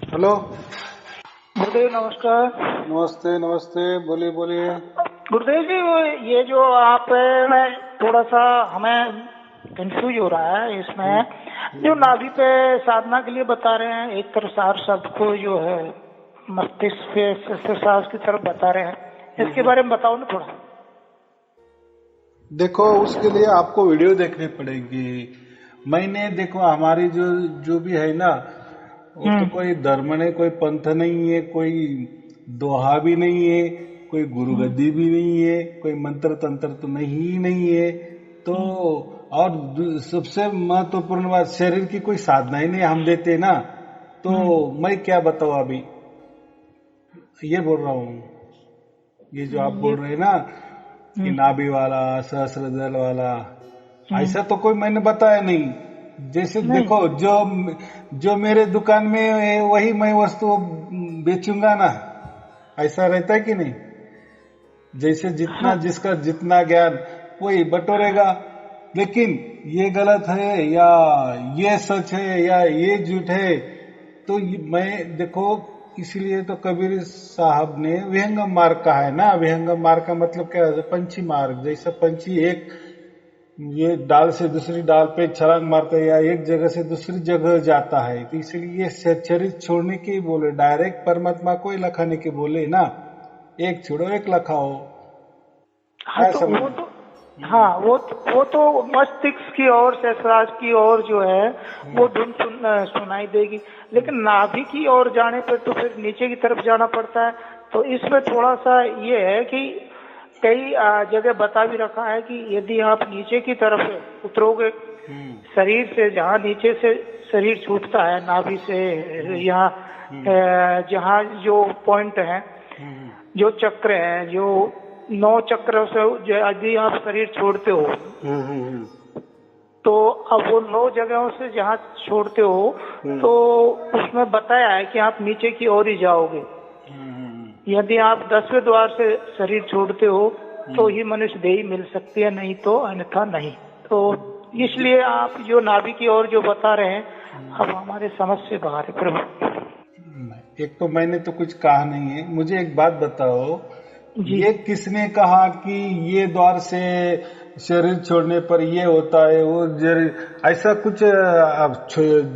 Hello. गुरुदेव नमस्कार। नमस्ते नमस्ते, बोलिए बोलिए। गुरुदेव जी, ये जो आप में थोड़ा सा हमें कंफ्यूज हो रहा है इसमें, जो नाभि पे साधना के लिए बता रहे हैं, एक तरफ सार शब्द को जो है मस्तिष्क पे सांस की तरफ बता रहे हैं, इसके बारे में बताओ ना थोड़ा। देखो, उसके लिए आपको वीडियो देखनी पड़ेगी। मैंने देखो, हमारी जो जो भी है ना, वो तो कोई धर्म नहीं, कोई पंथ नहीं है, कोई दोहा भी नहीं है, कोई गुरु गद्दी भी नहीं है, कोई मंत्र तंत्र तो नहीं है। तो और सबसे महत्वपूर्ण बात, शरीर की कोई साधना ही नहीं हम देते ना। तो मैं क्या बताऊं अभी, ये बोल रहा हूँ। ये जो आप बोल रहे हैं ना कि नाभि वाला, सहस्त्रदल वाला, ऐसा तो कोई मैंने बताया नहीं। जैसे नहीं। देखो, जो जो मेरे दुकान में है वही मैं वस्तु बेचूंगा ना, ऐसा रहता है कि नहीं। जैसे जितना हाँ। जिसका जितना ज्ञान वही बटोरेगा। लेकिन ये गलत है या ये सच है या ये झूठ है, तो मैं देखो, इसीलिए तो कबीर साहब ने विहंगम मार्ग कहा है ना। विहंगम मार्ग का मतलब क्या है? पंछी मार्ग। जैसा पंछी एक ये डाल से दूसरी डाल पे छलांग मारता है या एक जगह से दूसरी जगह जाता है, तो इसलिए ये शरीर छोड़ने के बोले, डायरेक्ट परमात्मा को ही लखाने के बोले ना। एक छोड़ो एक लखाओ। हाँ क्या तो समझ? हाँ वो तो मस्तिष्क की ओर से श्वास की ओर जो है वो धुन सुनाई देगी, लेकिन नाभि की ओर जाने पर तो फिर नीचे की तरफ जाना पड़ता है। तो इसमें थोड़ा सा ये है कि कई जगह बता भी रखा है कि यदि आप नीचे की तरफ उतरोगे शरीर से, जहाँ नीचे से शरीर छूटता है नाभि से, यहाँ जहाँ जो पॉइंट है, जो चक्र है, जो 9 चक्र से यदि आप शरीर छोड़ते हो, तो अब वो 9 जगहों से जहाँ छोड़ते हो तो उसमें बताया है कि आप नीचे की ओर ही जाओगे। यदि आप 10वें द्वार से शरीर छोड़ते हो तो ही मनुष्य देही मिल सकती है, नहीं तो अन्यथा नहीं। तो इसलिए आप जो नाभि की ओर जो बता रहे हैं, अब हमारे समझ से बाहर है प्रभु। एक तो मैंने तो कुछ कहा नहीं है। मुझे एक बात बताओ, जी। ये किसने कहा कि ये द्वार से शरीर छोड़ने पर ये होता है वो ऐसा कुछ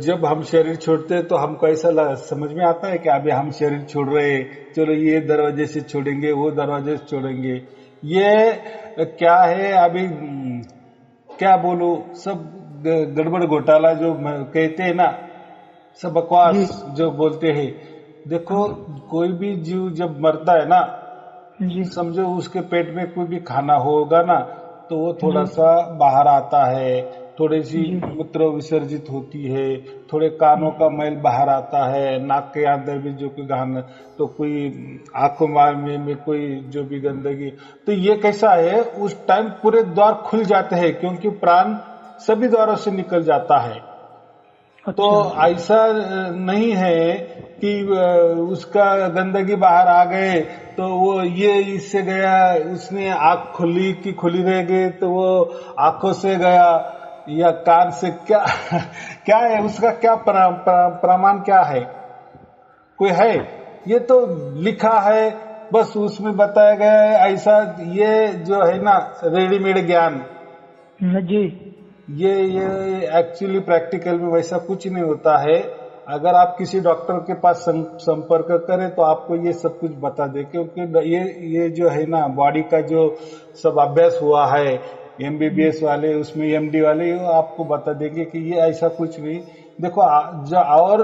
जब हम शरीर छोड़ते हैं तो हमको ऐसा समझ में आता है कि अभी हम शरीर छोड़ रहे हैं, चलो ये दरवाजे से छोड़ेंगे, वो दरवाजे से छोड़ेंगे। ये क्या है अभी, क्या बोलूं, सब गड़बड़ घोटाला जो कहते हैं ना, सब बकवास जो बोलते हैं। देखो, कोई भी जीव जब मरता है ना, जी। समझो उसके पेट में कोई भी खाना होगा ना, तो वो थोड़ा सा बाहर आता है, थोड़ी सी मूत्र विसर्जित होती है, थोड़े कानों का मैल बाहर आता है, नाक के अंदर भी जो कोई गहन, तो कोई आंखों में कोई जो भी गंदगी, तो ये कैसा है, उस टाइम पूरे द्वार खुल जाते हैं क्योंकि प्राण सभी द्वारों से निकल जाता है। तो ऐसा नहीं है कि उसका गंदगी बाहर आ गए तो वो ये इससे गया, उसने आंख खुली की खुली रह गई तो वो आंखों से गया, या कान से, क्या क्या है उसका, क्या प्रमाण क्या है? कोई है? ये तो लिखा है, बस उसमें बताया गया है ऐसा। ये जो है ना रेडीमेड ज्ञान, जी। ये एक्चुअली प्रैक्टिकल में वैसा कुछ नहीं होता है। अगर आप किसी डॉक्टर के पास संपर्क करें तो आपको ये सब कुछ बता दे, क्योंकि ये जो है ना बॉडी का जो सब अभ्यास हुआ है, एमबीबीएस वाले, उसमें एमडी वाले, ये आपको बता देंगे कि ये ऐसा कुछ नहीं। देखो, और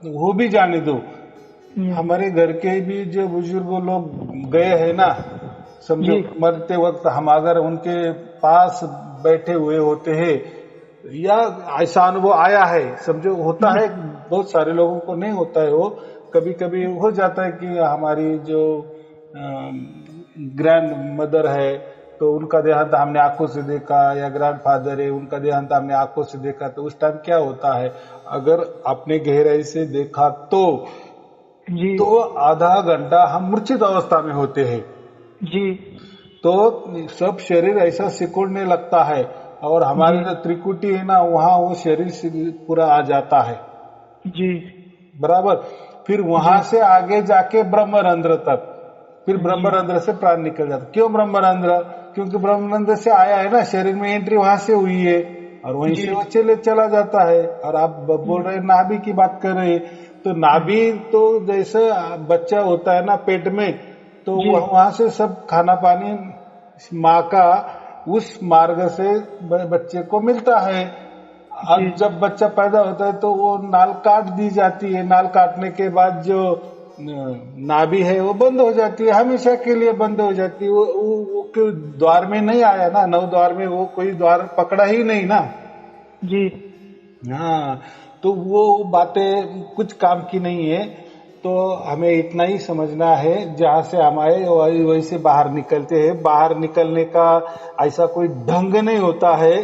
वो भी जाने दो, हमारे घर के भी जो बुजुर्ग लोग गए हैं ना, समझो मरते वक्त हम अगर उनके पास बैठे हुए होते हैं, या ऐसा अनुभव आया है, समझो होता है, बहुत सारे लोगों को नहीं होता है, वो कभी कभी हो जाता है कि हमारी जो ग्रैंड मदर है तो उनका देहांत हमने आंखों से देखा, या ग्रैंड फादर है उनका देहांत हमने आंखों से देखा, तो उस टाइम क्या होता है, अगर आपने गहराई से देखा तो आधा घंटा हम मूर्छित अवस्था में होते हैं जी। तो सब शरीर ऐसा सिकुड़ने लगता है, और हमारे जो त्रिकुटी है ना, वहां वो शरीर से पूरा आ जाता है जी, बराबर। फिर वहां से आगे जाके ब्रह्मरंध्र तक, फिर ब्रह्मरंध्र से प्राण निकल जाता। क्यों ब्रह्मरंध्र? क्योंकि ब्रह्मरंध्र से आया है ना, शरीर में एंट्री वहां से हुई है और वहीं से वो चला जाता है। और आप बोल रहे नाभि की बात कर रहे हैं, तो नाभि तो जैसे बच्चा होता है ना पेट में, तो वहां से सब खाना पानी माँ का उस मार्ग से बच्चे को मिलता है। अब जब बच्चा पैदा होता है तो वो नाल काट दी जाती है, नाल काटने के बाद जो नाभि है वो बंद हो जाती है, हमेशा के लिए बंद हो जाती है। वो द्वार में नहीं आया ना, 9 द्वार में वो कोई द्वार पकड़ा ही नहीं ना जी। हाँ, तो वो बातें कुछ काम की नहीं है। तो हमें इतना ही समझना है, जहां से हम आए वहीं से बाहर निकलते हैं। बाहर निकलने का ऐसा कोई ढंग नहीं होता है।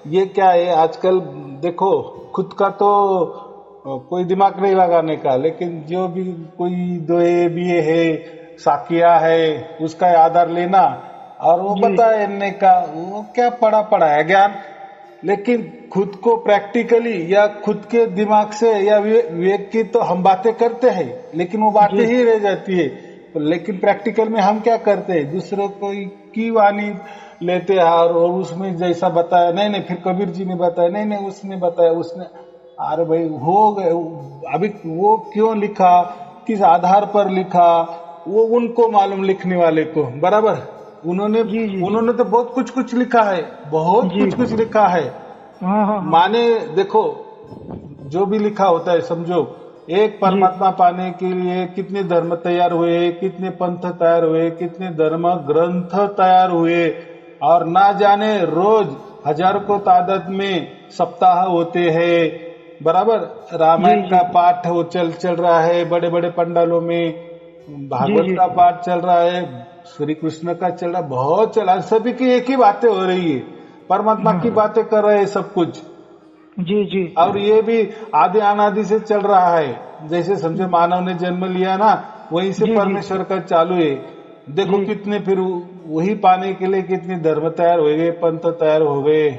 ये क्या है आजकल देखो, खुद का तो कोई दिमाग नहीं लगाने का, लेकिन जो भी कोई दोए बीए है, साकिया है, उसका आधार लेना और वो बताने का, वो क्या पड़ा है ज्ञान। लेकिन खुद को प्रैक्टिकली या खुद के दिमाग से या विवेक की तो हम बातें करते हैं, लेकिन वो बातें ही रह जाती है। लेकिन प्रैक्टिकल में हम क्या करते हैं, दूसरों की वाणी लेते हैं और उसमें जैसा बताया, नहीं फिर कबीर जी ने बताया, नहीं उसने बताया, उसने, अरे भाई हो गए। अभी वो क्यों लिखा, किस आधार पर लिखा, वो उनको मालूम, लिखने वाले को, बराबर। उन्होंने तो बहुत कुछ लिखा है, बहुत कुछ लिखा है। माने देखो, जो भी लिखा होता है समझो, एक परमात्मा पाने के लिए कितने धर्म तैयार हुए, कितने पंथ तैयार हुए, कितने धर्म ग्रंथ तैयार हुए, और ना जाने रोज हजारों को तादाद में सप्ताह होते हैं, बराबर। रामायण का पाठ वो चल रहा है बड़े बड़े पंडालों में, भागवत का पाठ चल रहा है, श्री कृष्ण का चल रहा, बहुत चला, सभी की एक ही बातें हो रही है, परमात्मा की बातें कर रहे हैं सब कुछ। जी। और ये भी आदि अनादि से चल रहा है। जैसे समझे मानव ने जन्म लिया ना, वहीं से परमेश्वर का चालू है। देखो कितने फिर वही पाने के लिए कितने धर्म तैयार हो गए, पंथ तैयार हो गए,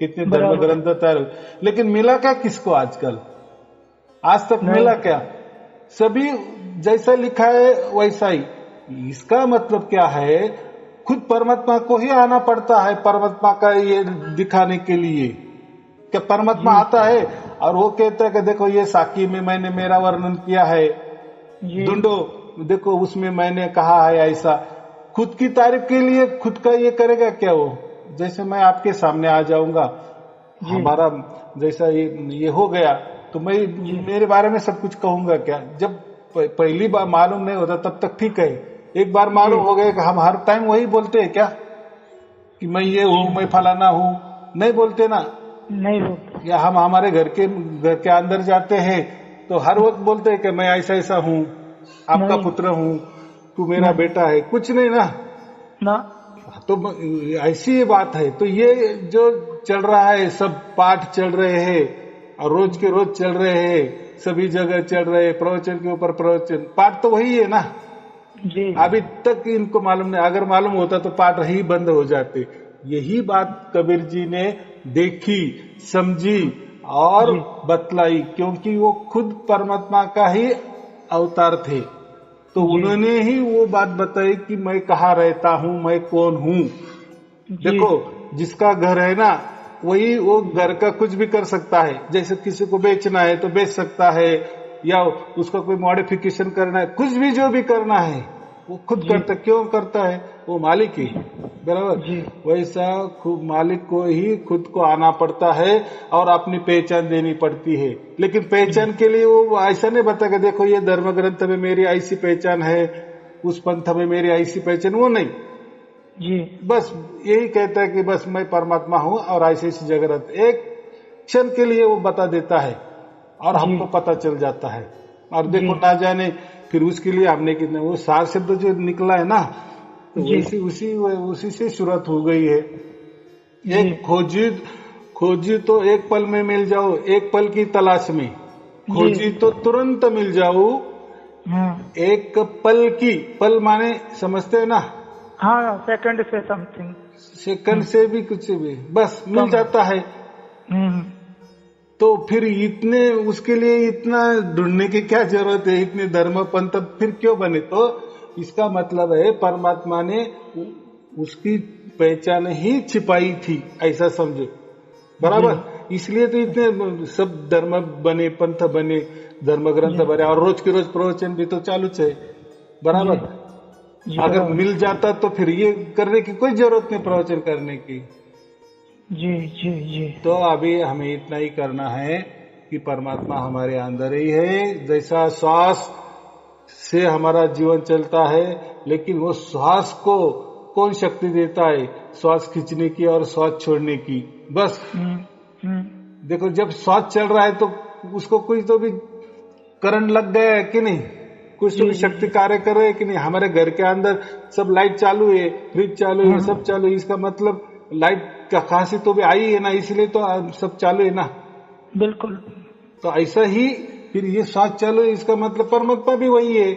कितने धर्म ग्रंथ तैयार हो गए, लेकिन मिला क्या किसको आजकल? आज तक मिला क्या? सभी जैसा लिखा है वैसा ही। इसका मतलब क्या है, खुद परमात्मा को ही आना पड़ता है परमात्मा का ये दिखाने के लिए। क्या परमात्मा आता है और वो कहता है कि देखो ये साकी में मैंने मेरा वर्णन किया है, ढूंढो देखो उसमें मैंने कहा है ऐसा। खुद की तारीफ के लिए खुद का ये करेगा क्या वो? जैसे मैं आपके सामने आ जाऊंगा, हमारा जैसा ये हो गया, तो मैं मेरे बारे में सब कुछ कहूंगा क्या? जब पहली बार मालूम नहीं होता तब तक ठीक है, एक बार मालूम हो गया कि हम हर टाइम वही बोलते हैं क्या कि मैं ये हूँ, मैं फलाना हूँ? नहीं बोलते ना, नहीं बोलते। या हम हमारे घर के अंदर जाते हैं तो हर वक्त बोलते हैं कि मैं ऐसा हूँ, आपका पुत्र हूँ, तू मेरा बेटा है, कुछ नहीं ना। तो ऐसी ये बात है। तो ये जो चल रहा है, सब पाठ चल रहे हैं और रोज के रोज चल रहे हैं, सभी जगह चल रहे हैं, प्रवचन के ऊपर प्रवचन, पाठ तो वही है ना जी। अभी तक इनको मालूम नहीं, अगर मालूम होता तो पाठ ही बंद हो जाते। यही बात कबीर जी ने देखी, समझी और बतलाई, क्योंकि वो खुद परमात्मा का ही अवतार थे। तो उन्होंने ही वो बात बताई कि मैं कहाँ रहता हूँ, मैं कौन हूँ। देखो जिसका घर है ना, वही वो घर का कुछ भी कर सकता है। जैसे किसी को बेचना है तो बेच सकता है, या उसका कोई मॉडिफिकेशन करना है, कुछ भी जो भी करना है वो खुद करता। क्यों करता है? वो मालिक ही, बराबर। वैसा खूब मालिक को ही खुद को आना पड़ता है और अपनी पहचान देनी पड़ती है। लेकिन पहचान के लिए वो ऐसा नहीं बता कि देखो ये धर्म ग्रंथ में मेरी ऐसी पहचान है, उस पंथ में मेरी ऐसी पहचान, वो नहीं जी। बस यही कहता है कि बस मैं परमात्मा हूँ और ऐसी जगह रहता। एक क्षण के लिए वो बता देता है और हमको पता चल जाता है। और देखो ना जाने फिर उसके लिए हमने कितने, वो सार शब्द जो निकला है ना, तो उसी से शुरुआत हो गई है। एक खोजी तो एक पल में मिल जाओ, एक पल की तलाश में खोजी तो तुरंत मिल जाओ, एक पल की, पल माने समझते है ना? हाँ, सेकंड से समथिंग, सेकंड से भी कुछ भी बस मिल जाता है। तो फिर इतने उसके लिए इतना ढूंढने की क्या जरूरत है, इतने धर्म पंथ फिर क्यों बने? तो इसका मतलब है परमात्मा ने उसकी पहचान ही छिपाई थी, ऐसा समझो, बराबर। इसलिए तो इतने सब धर्म बने, पंथ बने, धर्म ग्रंथ बने, और रोज के रोज प्रवचन भी तो चालू है, बराबर। अगर मिल जाता तो फिर ये करने की कोई जरूरत नहीं, प्रवचन करने की। जी जी जी। तो अभी हमें इतना ही करना है कि परमात्मा हमारे अंदर ही है। जैसा श्वास से हमारा जीवन चलता है, लेकिन वो श्वास को कौन शक्ति देता है? श्वास खींचने की और श्वास छोड़ने की, बस। देखो, जब श्वास चल रहा है तो उसको कुछ तो भी करंट लग गया है कि नहीं, कुछ तो भी शक्ति कार्य कर रहे है कि नहीं। हमारे घर के अंदर सब लाइट चालू है, फ्रिज चालू है, सब चालू है, इसका मतलब लाइट का खांसी तो भी आई है ना, इसलिए तो सब चालू है ना। बिल्कुल। तो ऐसा ही फिर ये श्वास चालू है, इसका मतलब परमात्मा भी वही है।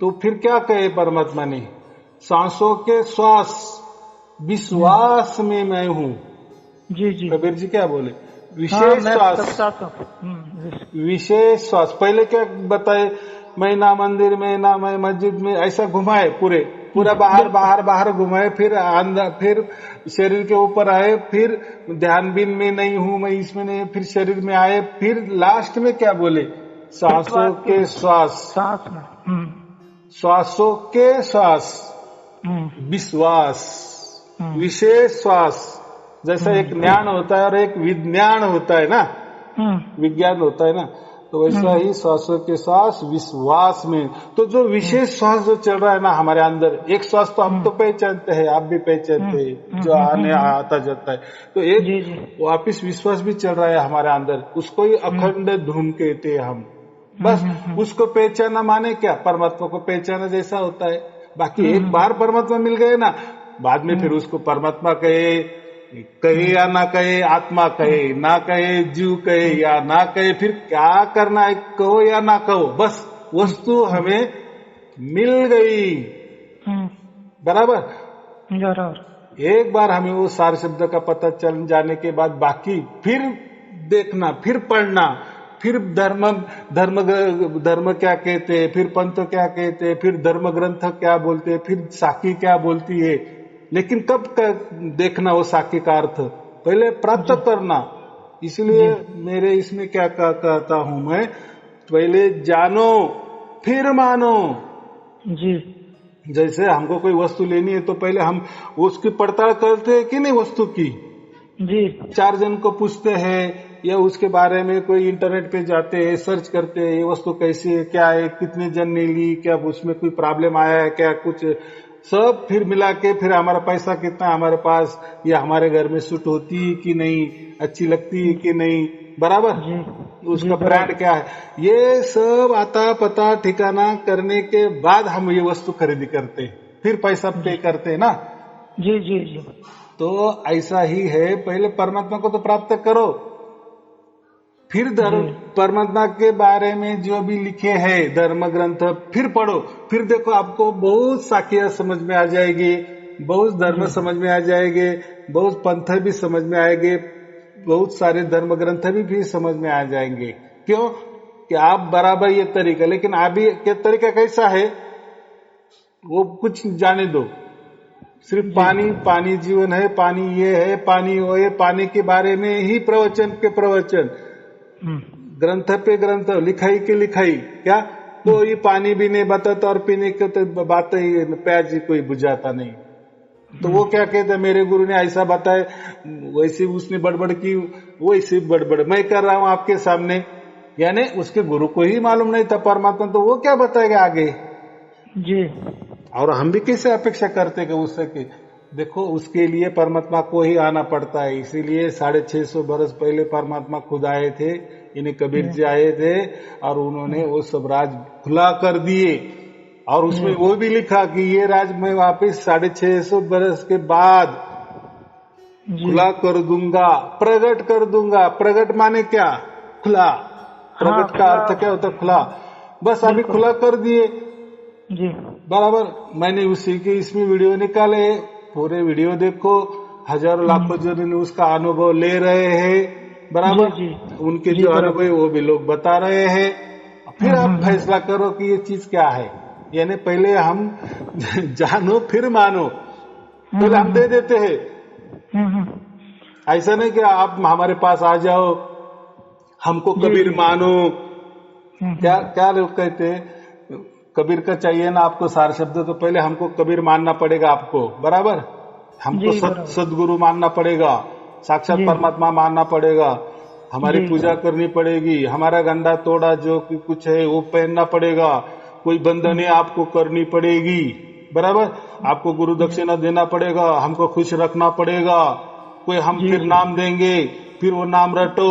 तो फिर क्या कहे परमात्मा ने? सांसों के श्वास विश्वास में मैं हूँ। जी जी। कबीर जी क्या बोले? विशेष श्वास, विशेष श्वास। पहले क्या बताए? मैं ना मंदिर में ना मैं मस्जिद में, ऐसा घुमाए, पूरा बाहर बाहर बाहर घुमाए, फिर अंदर, फिर शरीर के ऊपर आए, फिर ध्यान भी में नहीं हूं मैं, इसमें नहीं, फिर शरीर में आए, फिर लास्ट में क्या बोले? सांसों के श्वास, सांस में, श्वासों के श्वास विश्वास, विशेष श्वास। जैसा एक ज्ञान होता है और एक विज्ञान होता है ना, विज्ञान होता है ना, तो वैसा ही श्वासों के श्वास विश्वास में। तो जो विशेष श्वास जो चल रहा है ना हमारे अंदर, एक श्वास तो हम तो पहचानते हैं, आप भी पहचानते हैं, जो आने आता जाता है, तो एक वापिस विश्वास भी चल रहा है हमारे अंदर, उसको ही अखंड धुन कहते हैं हम। बस उसको पहचाना माने क्या? परमात्मा को पहचाना जैसा होता है। बाकी एक बार परमात्मा मिल गए ना, बाद में फिर उसको परमात्मा कहे या ना कहे, आत्मा कहे ना कहे, जीव कहे या ना कहे, फिर क्या करना है, कहो या ना कहो, बस वस्तु हमें मिल गई, बराबर। एक बार हमें वो सार शब्द का पता चल जाने के बाद बाकी फिर देखना, फिर पढ़ना, फिर धर्म क्या कहते हैं, फिर पंथ क्या कहते हैं, फिर धर्म ग्रंथ क्या बोलते हैं, फिर साखी क्या बोलती है। लेकिन कब देखना वो साखी का अर्थ? पहले प्राप्त करना। इसलिए मेरे इसमें क्या कहता हूं मैं, पहले जानो फिर मानो जी। जैसे हमको कोई वस्तु लेनी है तो पहले हम उसकी पड़ताल करते हैं कि नहीं वस्तु की जी। 4 जन को पूछते हैं या उसके बारे में कोई इंटरनेट पे जाते हैं, सर्च करते हैं, ये वस्तु कैसी है, क्या है, कितने जन ने ली, क्या उसमें कोई प्रॉब्लम आया है क्या, कुछ सब फिर मिला के फिर हमारा पैसा कितना हमारे पास, या हमारे घर में सूट होती है कि नहीं, अच्छी लगती है कि नहीं, बराबर जी, उसका ब्रांड क्या है, ये सब आता पता ठिकाना करने के बाद हम ये वस्तु खरीदी करते हैं, फिर पैसा पे करते हैं ना जी जी जी। तो ऐसा ही है, पहले परमात्मा को तो प्राप्त करो, फिर परमात्मा के बारे में जो भी लिखे हैं धर्म ग्रंथ फिर पढ़ो, फिर देखो आपको बहुत साखियां समझ में आ जाएगी, बहुत धर्म समझ में आ जाएंगे, बहुत पंथ भी समझ में आएंगे, बहुत सारे धर्म ग्रंथ भी समझ में आ जाएंगे। क्यों कि आप बराबर ये तरीका, लेकिन अभी के तरीका कैसा है वो कुछ जाने दो, सिर्फ पानी पानी जीवन है, पानी ये है, पानी वो है, पानी के बारे में ही प्रवचन के प्रवचन, ग्रंथ पे ग्रंथ, लिखाई के लिखाई, क्या कोई पानी भी नहीं बताता और पीने की तो बात ही प्याज कोई बुझाता नहीं। तो वो क्या कहते, मेरे गुरु ने ऐसा बताया, वैसे उसने बड़बड़ की, वैसे बड़बड़ मैं कर रहा हूं आपके सामने, यानी उसके गुरु को ही मालूम नहीं था परमात्मा, तो वो क्या बताएगा आगे जी। और हम भी कैसे अपेक्षा करते कि उससे कि देखो उसके लिए परमात्मा को ही आना पड़ता है, इसीलिए 650 बरस पहले परमात्मा खुद आए थे, इन्हें कबीर जी आए थे और उन्होंने वो सब राज खुला कर दिए, और उसमें वो भी लिखा कि ये राज मैं वापस 650 बरस के बाद खुला कर दूंगा, प्रकट कर दूंगा। प्रकट माने क्या? खुला। प्रकट का अर्थ क्या होता? खुला। बस अभी खुला कर दिए जी, बराबर। मैंने उसी के इसमें वीडियो निकाले, पूरे वीडियो देखो, हजारों लाखों जन उसका अनुभव ले रहे हैं, बराबर। जी, उनके जी, जो बराबर। अनुभव है वो भी लोग बता रहे हैं। फिर आप फैसला करो कि ये चीज क्या है। यानी पहले हम जानो फिर मानो, पहले हम दे देते हैं। ऐसा नहीं कि आप हमारे पास आ जाओ, हमको जी, कबीर जी। मानो। क्या क्या लोग कहते हैं, कबीर का चाहिए ना आपको सार शब्द, तो पहले हमको कबीर मानना पड़ेगा आपको, बराबर। हमको जी, बराबर। सदगुरु मानना पड़ेगा, साक्षात जी, परमात्मा मानना पड़ेगा, हमारी जी, पूजा करनी पड़ेगी, हमारा गंदा तोड़ा जो कुछ है वो पहनना पड़ेगा, कोई बंधने आपको करनी पड़ेगी, बराबर। आपको गुरु दक्षिणा देना पड़ेगा, हमको खुश रखना पड़ेगा, कोई हम जी, फिर जी, नाम देंगे, फिर वो नाम रटो,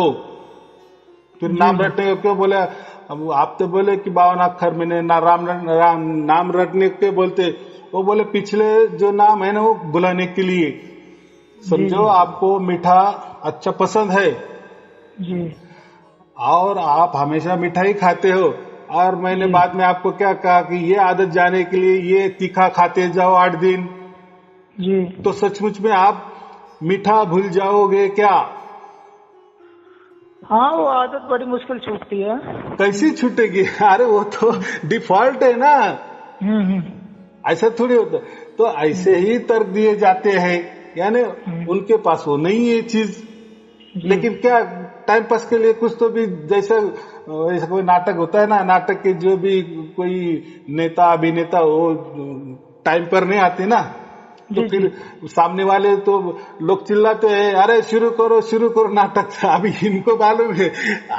फिर जी, नाम जी, रटने क्यों बोले। अब आप तो बोले कि 52 अक्षर मैंने ना राम नाम रटने के बोलते, वो बोले पिछले जो नाम है ना वो बुलाने के लिए। जी, समझो जी, आपको मीठा अच्छा पसंद है जी, और आप हमेशा मिठाई खाते हो, और मैंने जी, बाद में आपको क्या कहा कि ये आदत जाने के लिए ये तीखा खाते जाओ 8 दिन, जी। तो सचमुच में आप मीठा भूल जाओगे क्या। हाँ, वो आदत बड़ी मुश्किल छूटती है। कैसी छूटेगी। अरे वो तो डिफॉल्ट है ना, हम्म, ऐसा थोड़ी होता। तो ऐसे ही तर्क दिए जाते हैं, यानी हम्म, उनके पास वो नहीं है चीज। जी, लेकिन क्या टाइम पास के लिए कुछ तो भी, जैसा ऐसा कोई नाटक होता है ना, नाटक के जो भी कोई नेता अभिनेता वो टाइम पर नहीं आते ना, तो जी, जी, फिर सामने वाले तो लोग चिल्लाते हैं, अरे शुरू करो नाटक। अभी इनको मालूम है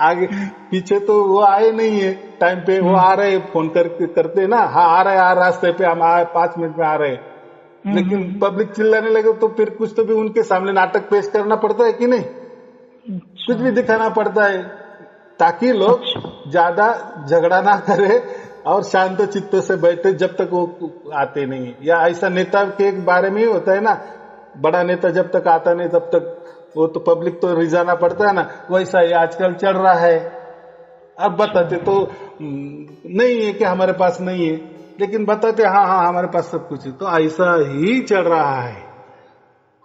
आगे पीछे तो वो आए नहीं है टाइम पे, वो आ रहे फोन करते ना, हाँ आ रहे, रास्ते पे हम आए 5 मिनट में आ रहे। लेकिन पब्लिक चिल्लाने लगे तो फिर कुछ तो भी उनके सामने नाटक पेश करना पड़ता है कि नहीं, कुछ अच्छा, भी दिखाना पड़ता है, ताकि लोग अच्छा, ज्यादा झगड़ा ना करे और शांत चित्त से बैठे जब तक वो आते नहीं। या ऐसा नेता के बारे में ही होता है ना, बड़ा नेता जब तक आता नहीं तब तक वो तो पब्लिक तो रिझाना पड़ता है ना, वैसा ही आजकल चल रहा है। अब बताते तो नहीं है कि हमारे पास नहीं है, लेकिन बताते हाँ हाँ हमारे पास सब कुछ है, तो ऐसा ही चल रहा है।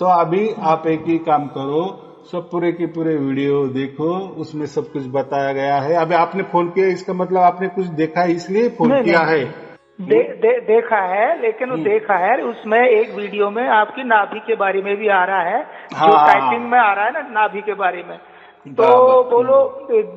तो अभी आप एक ही काम करो, सब पूरे के पूरे वीडियो देखो, उसमें सब कुछ बताया गया है। अभी आपने फोन किया इसका मतलब आपने कुछ देखा है इसलिए फोन नहीं, किया नहीं, है। देखा है, लेकिन वो देखा है उसमें एक वीडियो में आपकी नाभि के बारे में भी आ रहा है, जो टाइपिंग में आ रहा है ना नाभि के बारे में। तो बराबर। बोलो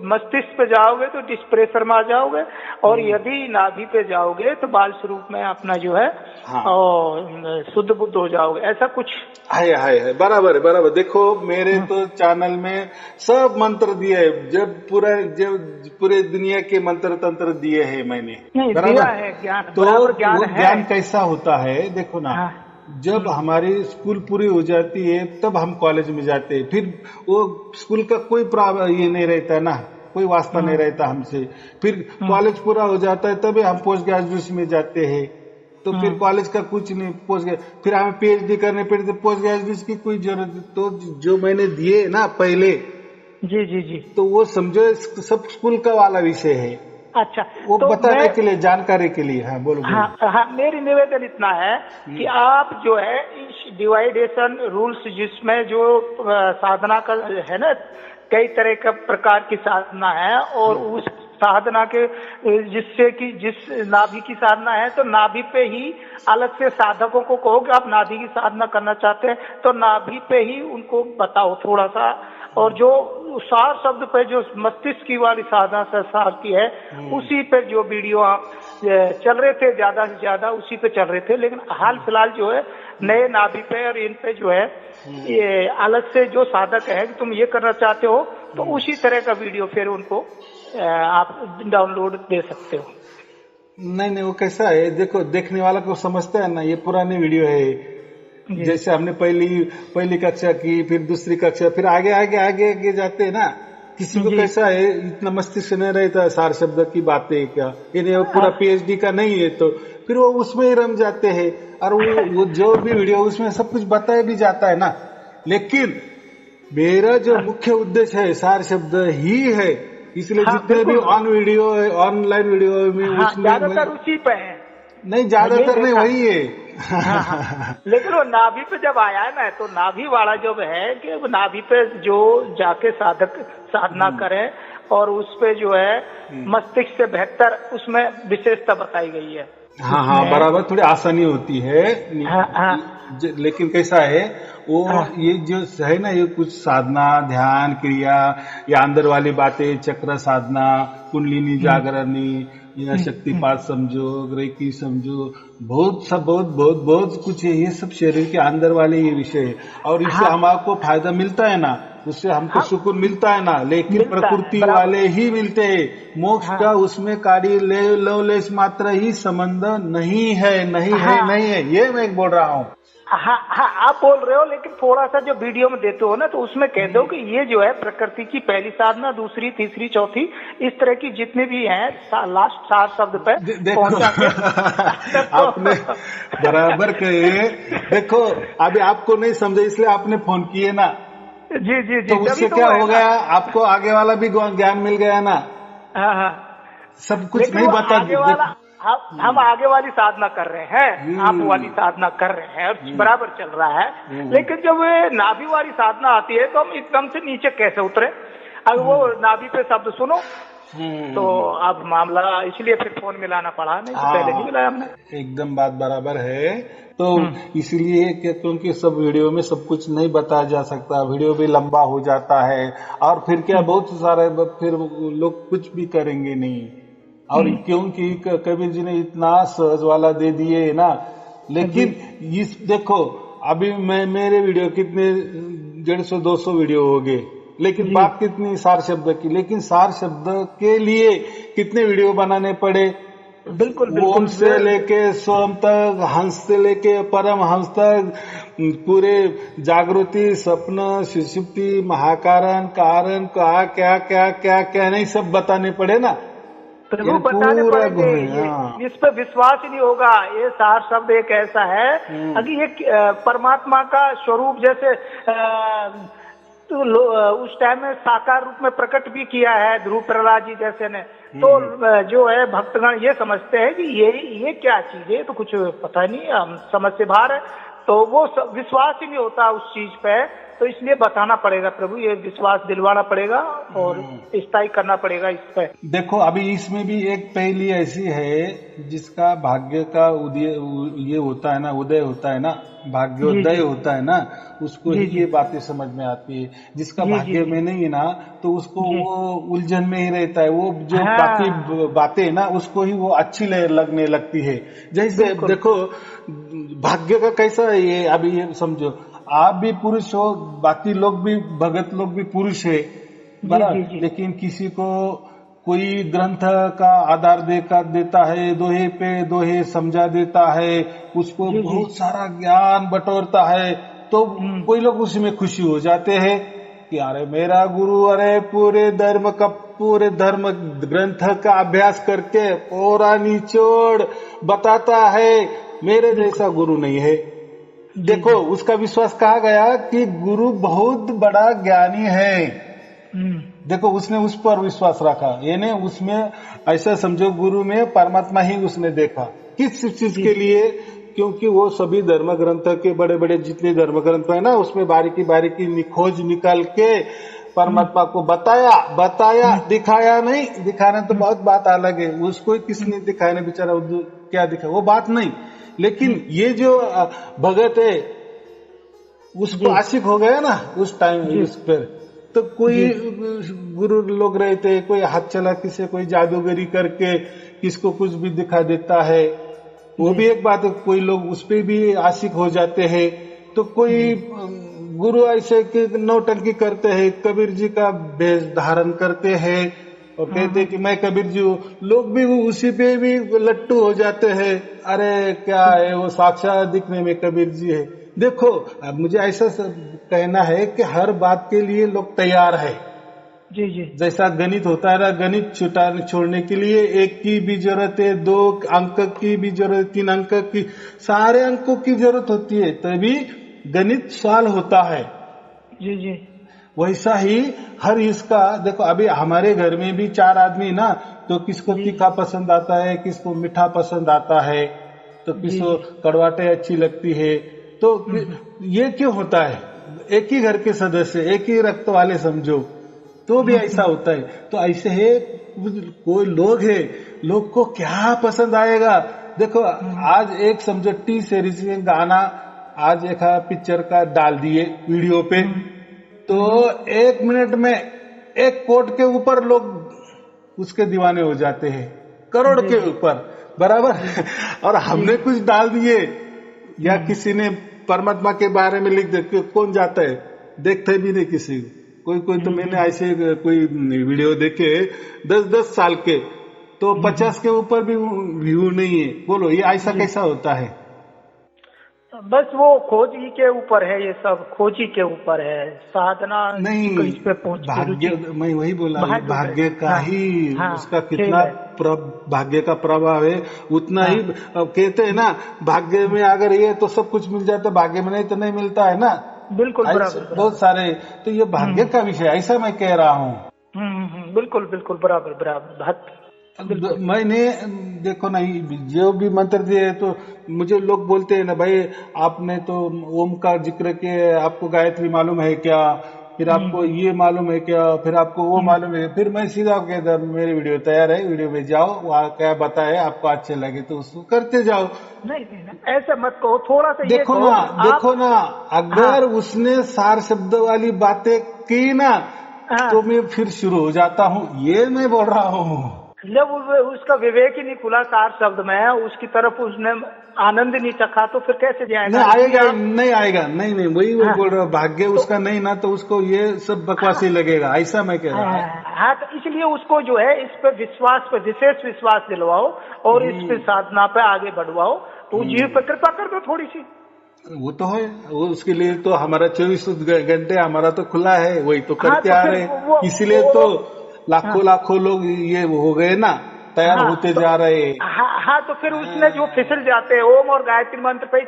मस्तिष्क पे जाओगे तो डिस्प्रेशर में आ जाओगे, और यदि नाभि पे जाओगे तो बाल स्वरूप में अपना जो है हाँ और शुद्ध बुद्ध हो जाओगे, ऐसा कुछ है, बराबर है, बराबर। देखो मेरे तो चैनल में सब मंत्र दिए है, जब पूरे दुनिया के मंत्र तंत्र दिए हैं मैंने, नहीं दिया बराबर। है ज्ञान, तो बराबर ज्ञान वो है। ज्ञान कैसा होता है देखो ना, हाँ, जब हमारी स्कूल पूरी हो जाती है तब हम कॉलेज में जाते हैं, फिर वो स्कूल का कोई ये नहीं रहता ना, कोई वास्ता नहीं रहता हमसे। फिर कॉलेज पूरा हो जाता है तभी हम पोस्ट ग्रेजुएशन में जाते हैं, तो फिर कॉलेज का कुछ नहीं, पोस्ट फिर हमें पीएचडी करने पड़े, तो पोस्ट ग्रेजुएशन की कोई जरूरत। तो जो मैंने दिए ना पहले, जी, जी, जी, तो वो समझो सब स्कूल का वाला विषय है, अच्छा। वो तो बताने के लिए, जानकारी के लिए। हाँ बोलो बोलो। हाँ, हाँ, मेरी निवेदन इतना है कि आप जो है इस डिवाइडेशन रूल्स, जिसमें जो साधना का है ना, कई तरह का प्रकार की साधना है, और उस साधना के जिससे कि जिस नाभि की साधना है, तो नाभि पे ही अलग से साधकों को कहो कि आप नाभि की साधना करना चाहते हैं तो नाभि पे ही उनको बताओ थोड़ा सा, और जो सार शब्द पे जो मस्तिष्क की वाली साधना से सार की है, उसी पे जो वीडियो आप चल रहे थे ज्यादा से ज्यादा उसी पे चल रहे थे। लेकिन हाल फिलहाल जो है नए नाभि पे और इन पे जो है ये अलग से जो साधक है कि तुम ये करना चाहते हो, तो उसी तरह का वीडियो फिर उनको आप डाउनलोड दे सकते हो। नहीं वो कैसा है देखो, देखने वाला को समझता है ना, ये पुरानी वीडियो है। जैसे हमने पहली कक्षा की, फिर दूसरी कक्षा, फिर आगे आगे आगे आगे जाते हैं ना। किसी को कैसा है, इतना मस्तिष्क नहीं रहता सार शब्द की बातें क्या, ये पूरा पीएचडी का नहीं है, तो फिर वो उसमें ही रम जाते हैं। और वो जो भी वीडियो उसमें सब कुछ बताया भी जाता है ना। लेकिन मेरा जो मुख्य उद्देश्य है सार शब्द ही है, इसलिए जितने भी ऑनलाइन वीडियो में उसमें ज्यादातर उसी पे है, नहीं, ज्यादातर नहीं वही है। हाँ। लेकिन वो नाभि पे जब आया है ना, तो नाभि वाला जो है कि वो नाभि पे जो जाके साधक साधना करे और उस पे जो है मस्तिष्क से बेहतर उसमें विशेषता बताई गई है। हाँ हाँ, बराबर, थोड़ी आसानी होती है। हाँ हाँ लेकिन कैसा है वो, हाँ ये जो है ना, ये कुछ साधना, ध्यान, क्रिया या अंदर वाली बातें, चक्र साधना, कुंडलिनी जागरणी या शक्तिपात समझो, रेकी समझो, बहुत सब बहुत बहुत बहुत कुछ है। ये सब शरीर के अंदर वाले ये विषय है, और इससे हमको फायदा मिलता है ना, उससे हमको सुकून मिलता है ना, लेकिन प्रकृति वाले ही मिलते हैं। मोक्ष का उसमें कार्य लवलेश मात्र ही संबंध नहीं है, नहीं है, नहीं है, ये मैं बोल रहा हूँ। हाँ हाँ, आप बोल रहे हो, लेकिन थोड़ा सा जो वीडियो में देते हो ना, तो उसमें कह दो कि ये जो है प्रकृति की पहली साधना, दूसरी, तीसरी, चौथी, इस तरह की जितने भी हैं लास्ट 7 शब्द पे पहुंचा के आपने बराबर कहे। देखो अभी आपको नहीं समझे इसलिए आपने फोन किए ना। जी जी जी, तो उससे क्या हो गया, आपको आगे वाला भी ज्ञान मिल गया ना। हाँ हाँ, सब कुछ नहीं बता। हम आगे वाली साधना कर रहे हैं, आप वाली साधना कर रहे हैं, बराबर चल रहा है। लेकिन जब नाभि वाली साधना आती है तो हम एकदम से नीचे कैसे उतरे? अगर वो नाभि पे शब्द सुनो तो अब मामला, इसलिए फिर फोन मिलाना पड़ा, नहीं तो पहले नहीं मिलाया हमने। एकदम बात बराबर है। तो इसलिए क्योंकि सब वीडियो में सब कुछ नहीं बताया जा सकता, वीडियो भी लंबा हो जाता है, और फिर क्या बहुत सारे फिर लोग कुछ भी करेंगे नहीं। और क्योंकि कबीर जी ने इतना सहज वाला दे दिए ना। लेकिन इस देखो अभी मेरे वीडियो कितने 150-200 वीडियो हो गए, लेकिन बात कितनी सार शब्द की, लेकिन सार शब्द के लिए कितने वीडियो बनाने पड़े। बिल्कुल ओम से लेके सोम तक, हंस से लेके परम हंस तक, पूरे जागृति, सपना, सुषुप्ति, महाकारण, कारण, क्या क्या क्या क्या क्या नहीं सब बताने पड़े ना। प्रभु बताने पड़ेंगे, इस पे विश्वास ही नहीं होगा। ये सार शब्द एक ऐसा है, अगर ये परमात्मा का स्वरूप जैसे तो उस टाइम में साकार रूप में प्रकट भी किया है ध्रुव प्रहलाद जी जैसे ने, तो जो है भक्तगण ये समझते हैं कि ये क्या चीज है, तो कुछ पता नहीं, हम समझ से बाहर है, तो वो विश्वास ही नहीं होता उस चीज पे। तो इसलिए बताना पड़ेगा प्रभु, ये विश्वास दिलवाना पड़ेगा और स्थायी करना पड़ेगा इस पे। देखो अभी इसमें भी एक पहली ऐसी है जिसका भाग्य का उदय ये होता है ना, उदय होता है ना, भाग्योदय होता है ना, उसको ही ये बातें समझ में आती है। जिसका भाग्य में नहीं है ना, तो उसको वो उलझन में ही रहता है, वो जो बाकी बातें ना उसको ही वो अच्छी लगने लगती है। जैसे देखो भाग्य का कैसा है ये, अभी ये समझो, आप भी पुरुष हो, बाकी लोग भी, भगत लोग भी पुरुष है बराबर, लेकिन किसी को कोई ग्रंथ का आधार देता है, दोहे पे दोहे समझा देता है, उसको बहुत सारा ज्ञान बटोरता है, तो कोई लोग उसी में खुशी हो जाते हैं कि अरे मेरा गुरु, अरे पूरे धर्म ग्रंथ का अभ्यास करके पूरा निचोड़ बताता है, मेरे जैसा गुरु नहीं है। देखो उसका विश्वास कहा गया कि गुरु बहुत बड़ा ज्ञानी है। देखो उसने उस पर विश्वास रखा, यानी उसमें ऐसा समझो गुरु में परमात्मा ही उसने देखा। किस चीज के लिए? क्योंकि वो सभी धर्म ग्रंथ के बड़े बड़े जितने धर्म ग्रंथ है ना, उसमें बारीकी बारीकी खोज निकाल के परमात्मा को बताया, दिखाया नहीं। दिखाना तो बहुत बात अलग है, उसको किसने दिखाया, बेचारा क्या दिखा, वो बात नहीं। लेकिन ये जो भगत है उसको आशिक हो गया ना उस टाइम इस पर, तो कोई गुरु लोग रहते, कोई हाथ चला किसे, कोई जादूगरी करके किसको कुछ भी दिखा देता है, वो भी एक बात है। कोई लोग उस पे भी आशिक हो जाते हैं। तो कोई गुरु ऐसे कि नौटंकी करते हैं, कबीर जी का भेष धारण करते हैं और कहते हैं कि मैं कबीर जी हूँ, लोग भी उसी पे भी लट्टू हो जाते हैं। अरे क्या है, वो साक्षात दिखने में कबीर जी है। देखो अब मुझे ऐसा कहना है कि हर बात के लिए लोग तैयार है। जी जी, जैसा गणित होता है ना, गणित छोड़ने के लिए 1 की भी जरूरत है, 2 अंक की भी जरूरत, 3 अंक की, सारे अंकों की जरूरत होती है, तभी गणित सॉल्व होता है। जी जी, वैसा ही हर इसका देखो, अभी हमारे घर में भी 4 आदमी ना, तो किसको तीखा पसंद आता है, किसको मीठा पसंद आता है, तो किसी कड़वाटे अच्छी लगती है। तो ये क्यों होता है? एक ही घर के सदस्य, एक ही रक्त वाले समझो, तो भी ऐसा होता है। तो ऐसे है, कोई लोग है, लोग को क्या पसंद आएगा? देखो आज एक समझो टी सीरीज में गाना आज एक पिक्चर का डाल दिए वीडियो पे, तो 1 मिनट में 1 कोट के ऊपर लोग उसके दीवाने हो जाते हैं, करोड़ के ऊपर, बराबर। और हमने कुछ डाल दिए या किसी ने परमात्मा के बारे में लिख दे, कौन जाता है? देखते भी नहीं किसी कोई तो मैंने ऐसे कोई वीडियो देखे 10-10 साल के, तो 50 के ऊपर भी व्यू नहीं है। बोलो ये ऐसा कैसा होता है? बस वो खोजी के ऊपर है, ये सब खोजी के ऊपर है, साधना नहीं। भाग्य, मैं वही बोला, भाग्य का ही उसका कितना भाग्य का प्रभाव है उतना ही। कहते हैं ना, भाग्य में अगर ये तो सब कुछ मिल जाता, भाग्य में नहीं तो नहीं मिलता है ना। बिल्कुल बराबर, बहुत सारे, तो ये भाग्य का विषय, ऐसा मैं कह रहा हूँ। बिल्कुल बिल्कुल बराबर। मैंने देखो ना, जो भी मंत्र दिए तो मुझे लोग बोलते हैं ना, भाई आपने तो ओम का जिक्र किया, आपको गायत्री मालूम है क्या? फिर आपको ये मालूम है क्या? फिर आपको वो मालूम है? फिर मैं सीधा कहता, मेरी वीडियो तैयार है, वीडियो में जाओ, वहाँ क्या बताए आपको अच्छे लगे तो उसको करते जाओ। नहीं ऐसा मत कहो, थोड़ा सा देखो ना, अगर उसने सार शब्द वाली बातें की ना, तो मैं फिर शुरू हो जाता हूँ। ये मैं बोल रहा हूँ, जब उसका विवेक ही नहीं खुला सार शब्द में, उसकी तरफ उसने आनंद नहीं चखा, तो फिर कैसे जाएगा? नहीं आएगा। नहीं वही वो बोल रहा हूँ, भाग्य उसका नहीं ना, तो उसको ये सब बकवासी लगेगा, ऐसा मैं कह रहा हूँ। हाँ, तो इसलिए उसको जो है इस पे विश्वास, पे विशेष विश्वास दिलवाओ और इस पे साधना पे आगे बढ़वाओ, तो जीव पे कृपा कर दो थोड़ी सी। वो तो है, वो उसके लिए तो हमारा 24 घंटे हमारा तो खुला है, वही तो करते आ रहे, इसीलिए तो लाखों लोग ये हो गए ना, तैयार होते जा रहे हैं। हाँ, तो फिर उसमें जो फिसल जाते हैं, ओम और गायत्री मंत्र पे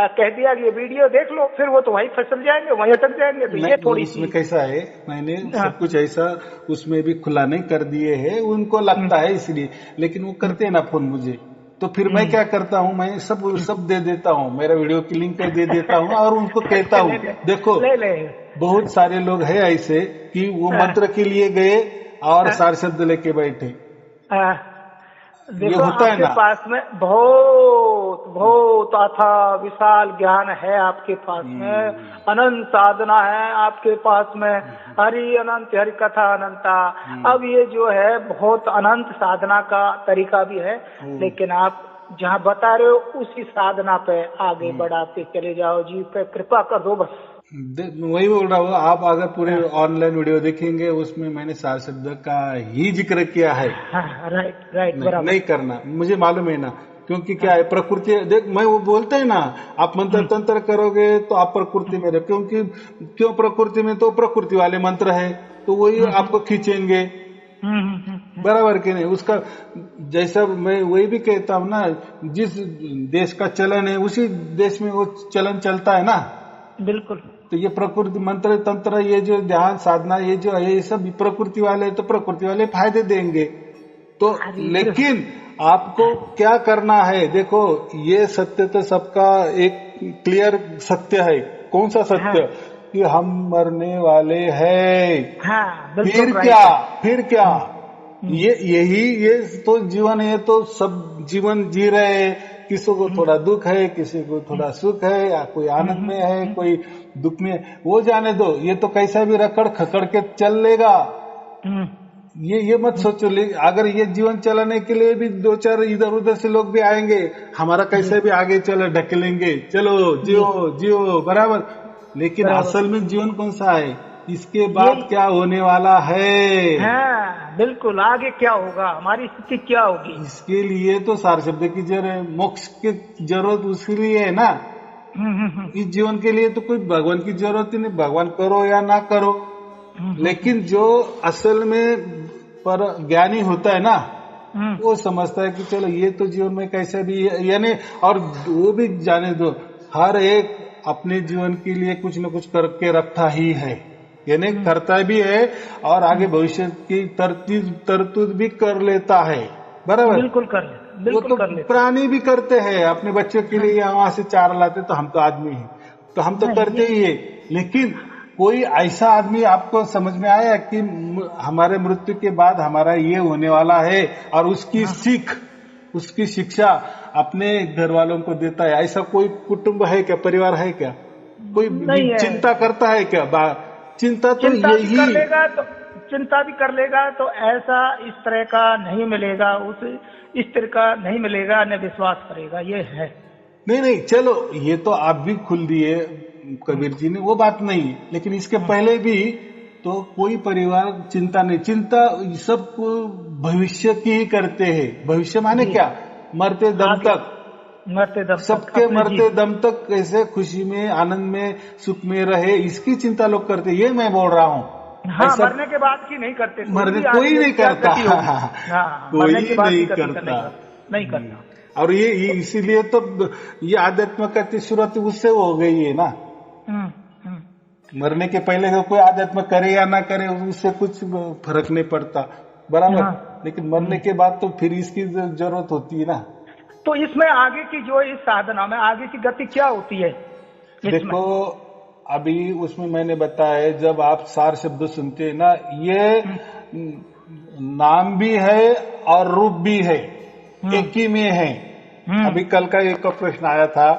कह दिया कि ये वीडियो देख लो, फिर वो तो वहीं फिसल जाएंगे, वहीं अटक जाएंगे। तो ये थोड़ी उसमें कैसा है, मैंने सब कुछ ऐसा उसमें भी खुला नहीं कर दिए है, उनको लगता है इसलिए, लेकिन वो करते हैं ना फोन मुझे, तो फिर मैं क्या करता हूँ, मैं सब दे देता हूँ, मेरा वीडियो की लिंक दे देता हूँ और उनको कहता हूँ, देखो बहुत सारे लोग हैं ऐसे कि वो मंत्र के लिए गए और सार शब्द लेके बैठे। देखो आपके पास में बहुत अथा विशाल ज्ञान है, आपके पास में अनंत साधना है आपके पास में, हरि अनंत, हरि कथा अनंता। अब ये जो है बहुत अनंत साधना का तरीका भी है, लेकिन आप जहाँ बता रहे हो उसी साधना पे आगे बढ़ाते चले जाओ, जीव पे कृपा कर दो बस। वही बोल रहा हूँ, आप अगर पूरे ऑनलाइन वीडियो देखेंगे उसमें मैंने सार शब्द का ही जिक्र किया है। राइट बराबर। नहीं करना, मुझे मालूम है ना, क्योंकि क्या है, प्रकृति देख, मैं वो बोलते हैं ना, आप मंत्र तंत्र करोगे तो आप प्रकृति में रहो, क्यों प्रकृति में, तो प्रकृति वाले मंत्र है तो वही आपको खींचेंगे, बराबर कि नहीं? उसका जैसा मैं वही भी कहता हूँ ना, जिस देश का चलन है उसी देश में वो चलन चलता है ना। बिल्कुल। तो ये प्रकृति मंत्र तंत्र, ये जो ध्यान साधना, ये जो है, ये सब प्रकृति वाले, तो प्रकृति वाले फायदे देंगे। तो लेकिन आपको क्या करना है, देखो ये सत्य तो सबका एक क्लियर सत्य है। कौन सा सत्य? कि हम मरने वाले हैं। फिर क्या ये तो जीवन है, तो सब जीवन जी रहे हैं, किसी को थोड़ा दुख है, किसी को थोड़ा सुख है, या कोई आनंद में है, कोई दुख में, वो जाने दो, ये तो कैसा भी रखड़ खकड़ के चल लेगा। ये मत सोचो, अगर ये जीवन चलाने के लिए भी 2-4 इधर उधर से लोग भी आएंगे, हमारा कैसे भी आगे चलो ढकेलेंगे, चलो जियो बराबर। लेकिन असल में जीवन कौन सा है, इसके बाद क्या होने वाला है? हाँ, बिल्कुल, आगे क्या होगा, हमारी स्थिति क्या होगी, इसके लिए तो सार शब्द की जरूरत, मोक्ष की जरूरत उसके लिए है ना। इस जीवन के लिए तो कोई भगवान की जरूरत ही नहीं, भगवान करो या ना करो। लेकिन जो असल में पर ज्ञानी होता है ना, वो समझता है कि चलो ये तो जीवन में कैसे भी, यानी, और वो भी जाने दो, हर एक अपने जीवन के लिए कुछ न कुछ करके रखता ही है, यानी करता भी है और आगे भविष्य की तरतूद भी कर लेता है, बराबर। बिल्कुल कर ले, वो बिल्कुल तो कर ले। प्राणी भी करते हैं अपने बच्चों के लिए, वहां से चारा लाते, तो हम तो आदमी हैं, तो हम तो नहीं, करते ही है। लेकिन कोई ऐसा आदमी आपको समझ में आया कि हमारे मृत्यु के बाद हमारा ये होने वाला है, और उसकी सीख, उसकी शिक्षा अपने घर वालों को देता है? ऐसा कोई कुटुंब है क्या, परिवार है क्या, कोई नहीं है। चिंता करता है क्या? चिंता तो चिंता भी कर यही। लेगा तो, चिंता भी कर लेगा तो ऐसा इस तरह का नहीं मिलेगा, उस इस तरह का नहीं मिलेगा, न विश्वास करेगा, ये है। नहीं नहीं, चलो ये तो आप भी खुल दिए कबीर जी ने, वो बात नहीं। लेकिन इसके पहले भी तो कोई परिवार चिंता नहीं, चिंता सब भविष्य की ही करते हैं। भविष्य माने क्या? मरते दम तक, मरते दम तक, सबके अपने मरते दम तक कैसे खुशी में, आनंद में, सुख में रहे, इसकी चिंता लोग करते, ये मैं बोल रहा हूँ। हाँ, ऐसा मरने के बाद की नहीं करते, मरने भी कोई आगे नहीं क्या करता। गति होगी। हाँ, कोई मरने के बाद नहीं की गति करता। नहीं करता। और ये इसीलिए तो ये आध्यात्मिक की शुरुआत उससे हो गई है ना। मरने के पहले तो कोई आध्यात्म करे या ना करे, उससे कुछ फर्क नहीं पड़ता, बराबर। हाँ। लेकिन मरने के बाद तो फिर इसकी जरूरत होती है ना। तो इसमें आगे की जो इस साधना में आगे की गति क्या होती है? देखो, अभी उसमें मैंने बताया, जब आप सार शब्द सुनते हैं ना, ये नाम भी है और रूप भी है, एक ही में है। अभी कल का एक प्रश्न आया था,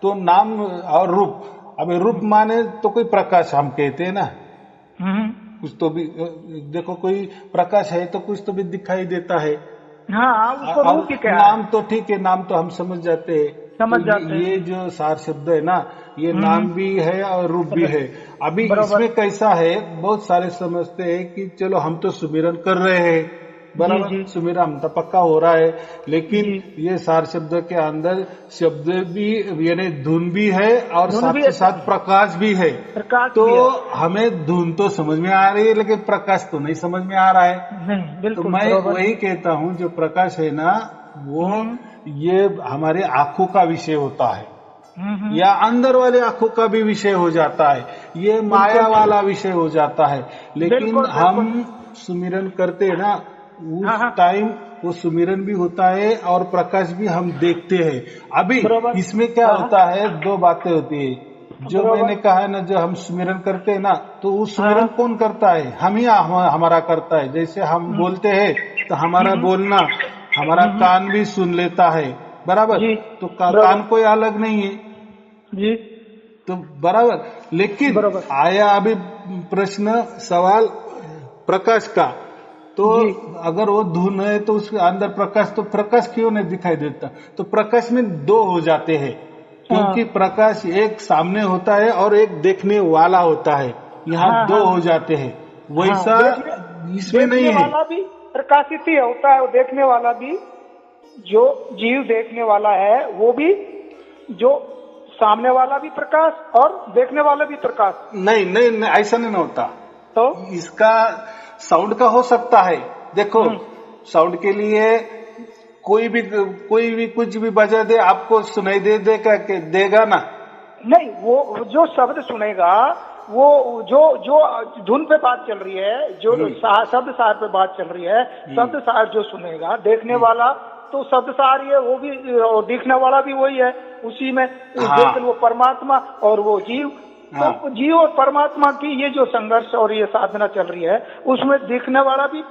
तो नाम और रूप, अभी रूप माने तो कोई प्रकाश हम कहते हैं ना, कुछ तो भी देखो, कोई प्रकाश है तो कुछ तो भी दिखाई देता है। हाँ, उसको रूप ही क्या है? नाम तो ठीक है, नाम तो हम समझ जाते हैं, समझ जाते हैं। ये जो सार शब्द है ना, ये नाम भी है और रूप भी है। अभी इसमें कैसा है, बहुत सारे समझते हैं कि चलो हम तो सुमिरन कर रहे हैं, बराबर, सुमिरन तो पक्का हो रहा है, लेकिन ये सार शब्द के अंदर शब्द भी, यानी धुन भी है और साथ के साथ प्रकाश भी है। तो हमें धुन तो समझ में आ रही है, लेकिन प्रकाश तो नहीं समझ में आ रहा है। नहीं, बिल्कुल। तो मैं वही कहता हूँ, जो प्रकाश है ना, वो ये हमारे आंखों का विषय होता है, या अंदर वाले आंखों का भी विषय हो जाता है, ये माया वाला विषय हो जाता है। लेकिन हम सुमिरन करते हैं ना, उस टाइम वो सुमिरन भी होता है और प्रकाश भी हम देखते हैं। अभी इसमें क्या होता है, दो बातें होती है। जो मैंने कहा है ना, जो हम सुमिरन करते हैं ना, तो उस सुमिरन कौन करता है? हम ही हमारा करता है। जैसे हम बोलते हैं तो हमारा बोलना हमारा कान भी सुन लेता है, बराबर। तो कान कोई अलग नहीं है जी, तो बराबर। लेकिन आया अभी प्रश्न, सवाल प्रकाश का, तो अगर वो धुन है तो उसके अंदर प्रकाश, तो प्रकाश क्यों नहीं दिखाई देता? तो प्रकाश में दो हो जाते हैं, क्योंकि प्रकाश एक सामने होता है और एक देखने वाला होता है, यहाँ दो हो जाते हैं। वैसा इसमें नहीं है। वाला भी प्रकाशित ही होता है, वो देखने वाला भी, जो जीव देखने वाला है वो भी, जो सामने वाला भी प्रकाश और देखने वाला भी प्रकाश। नहीं नहीं, नहीं ऐसा नहीं होता। तो इसका साउंड का हो सकता है। देखो, साउंड के लिए कोई भी कुछ भी बजा दे, आपको सुनाई देगा ना? नहीं, वो जो शब्द सुनेगा, वो जो धुन पे बात चल रही है, जो शब्द सार पे बात चल रही है, शब्द सार जो सुनेगा, देखने वाला तो शब्द सार ही है, वो भी, और दिखने वाला भी वही है उसी में। लेकिन वो परमात्मा और वो जीव, तो जीव और परमात्मा की ये जो संघर्ष और ये साधना चल रही है, उसमें दिखने वाला भी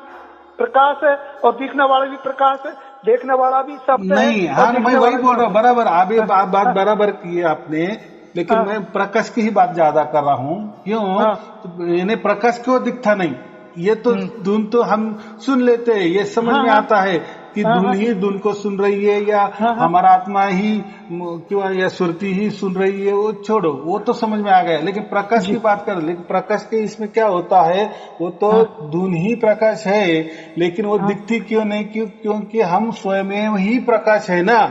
प्रकाश है और दिखने वाला भी प्रकाश है, देखने वाला भी शब्द नहीं। हाँ, मैं वही बोल रहा हूँ, बराबर। अभी बात बराबर की है आपने, लेकिन मैं प्रकाश की ही बात ज्यादा कर रहा हूँ। क्यों? इन्हें प्रकाश क्यों दिखता नहीं? ये तो धुन तो हम सुन लेते हैं, ये समझ में आता है कि धुन ही धुन को सुन रही है, या हमारा आत्मा ही क्यों, या सुरती ही सुन रही है, वो छोड़ो, वो तो समझ में आ गया। लेकिन प्रकाश की बात कर, लेकिन प्रकाश के इसमें क्या होता है, वो तो धुन ही प्रकाश है, लेकिन वो दिखती क्यों नहीं? क्योंकि हम स्वयं ही प्रकाश है ना,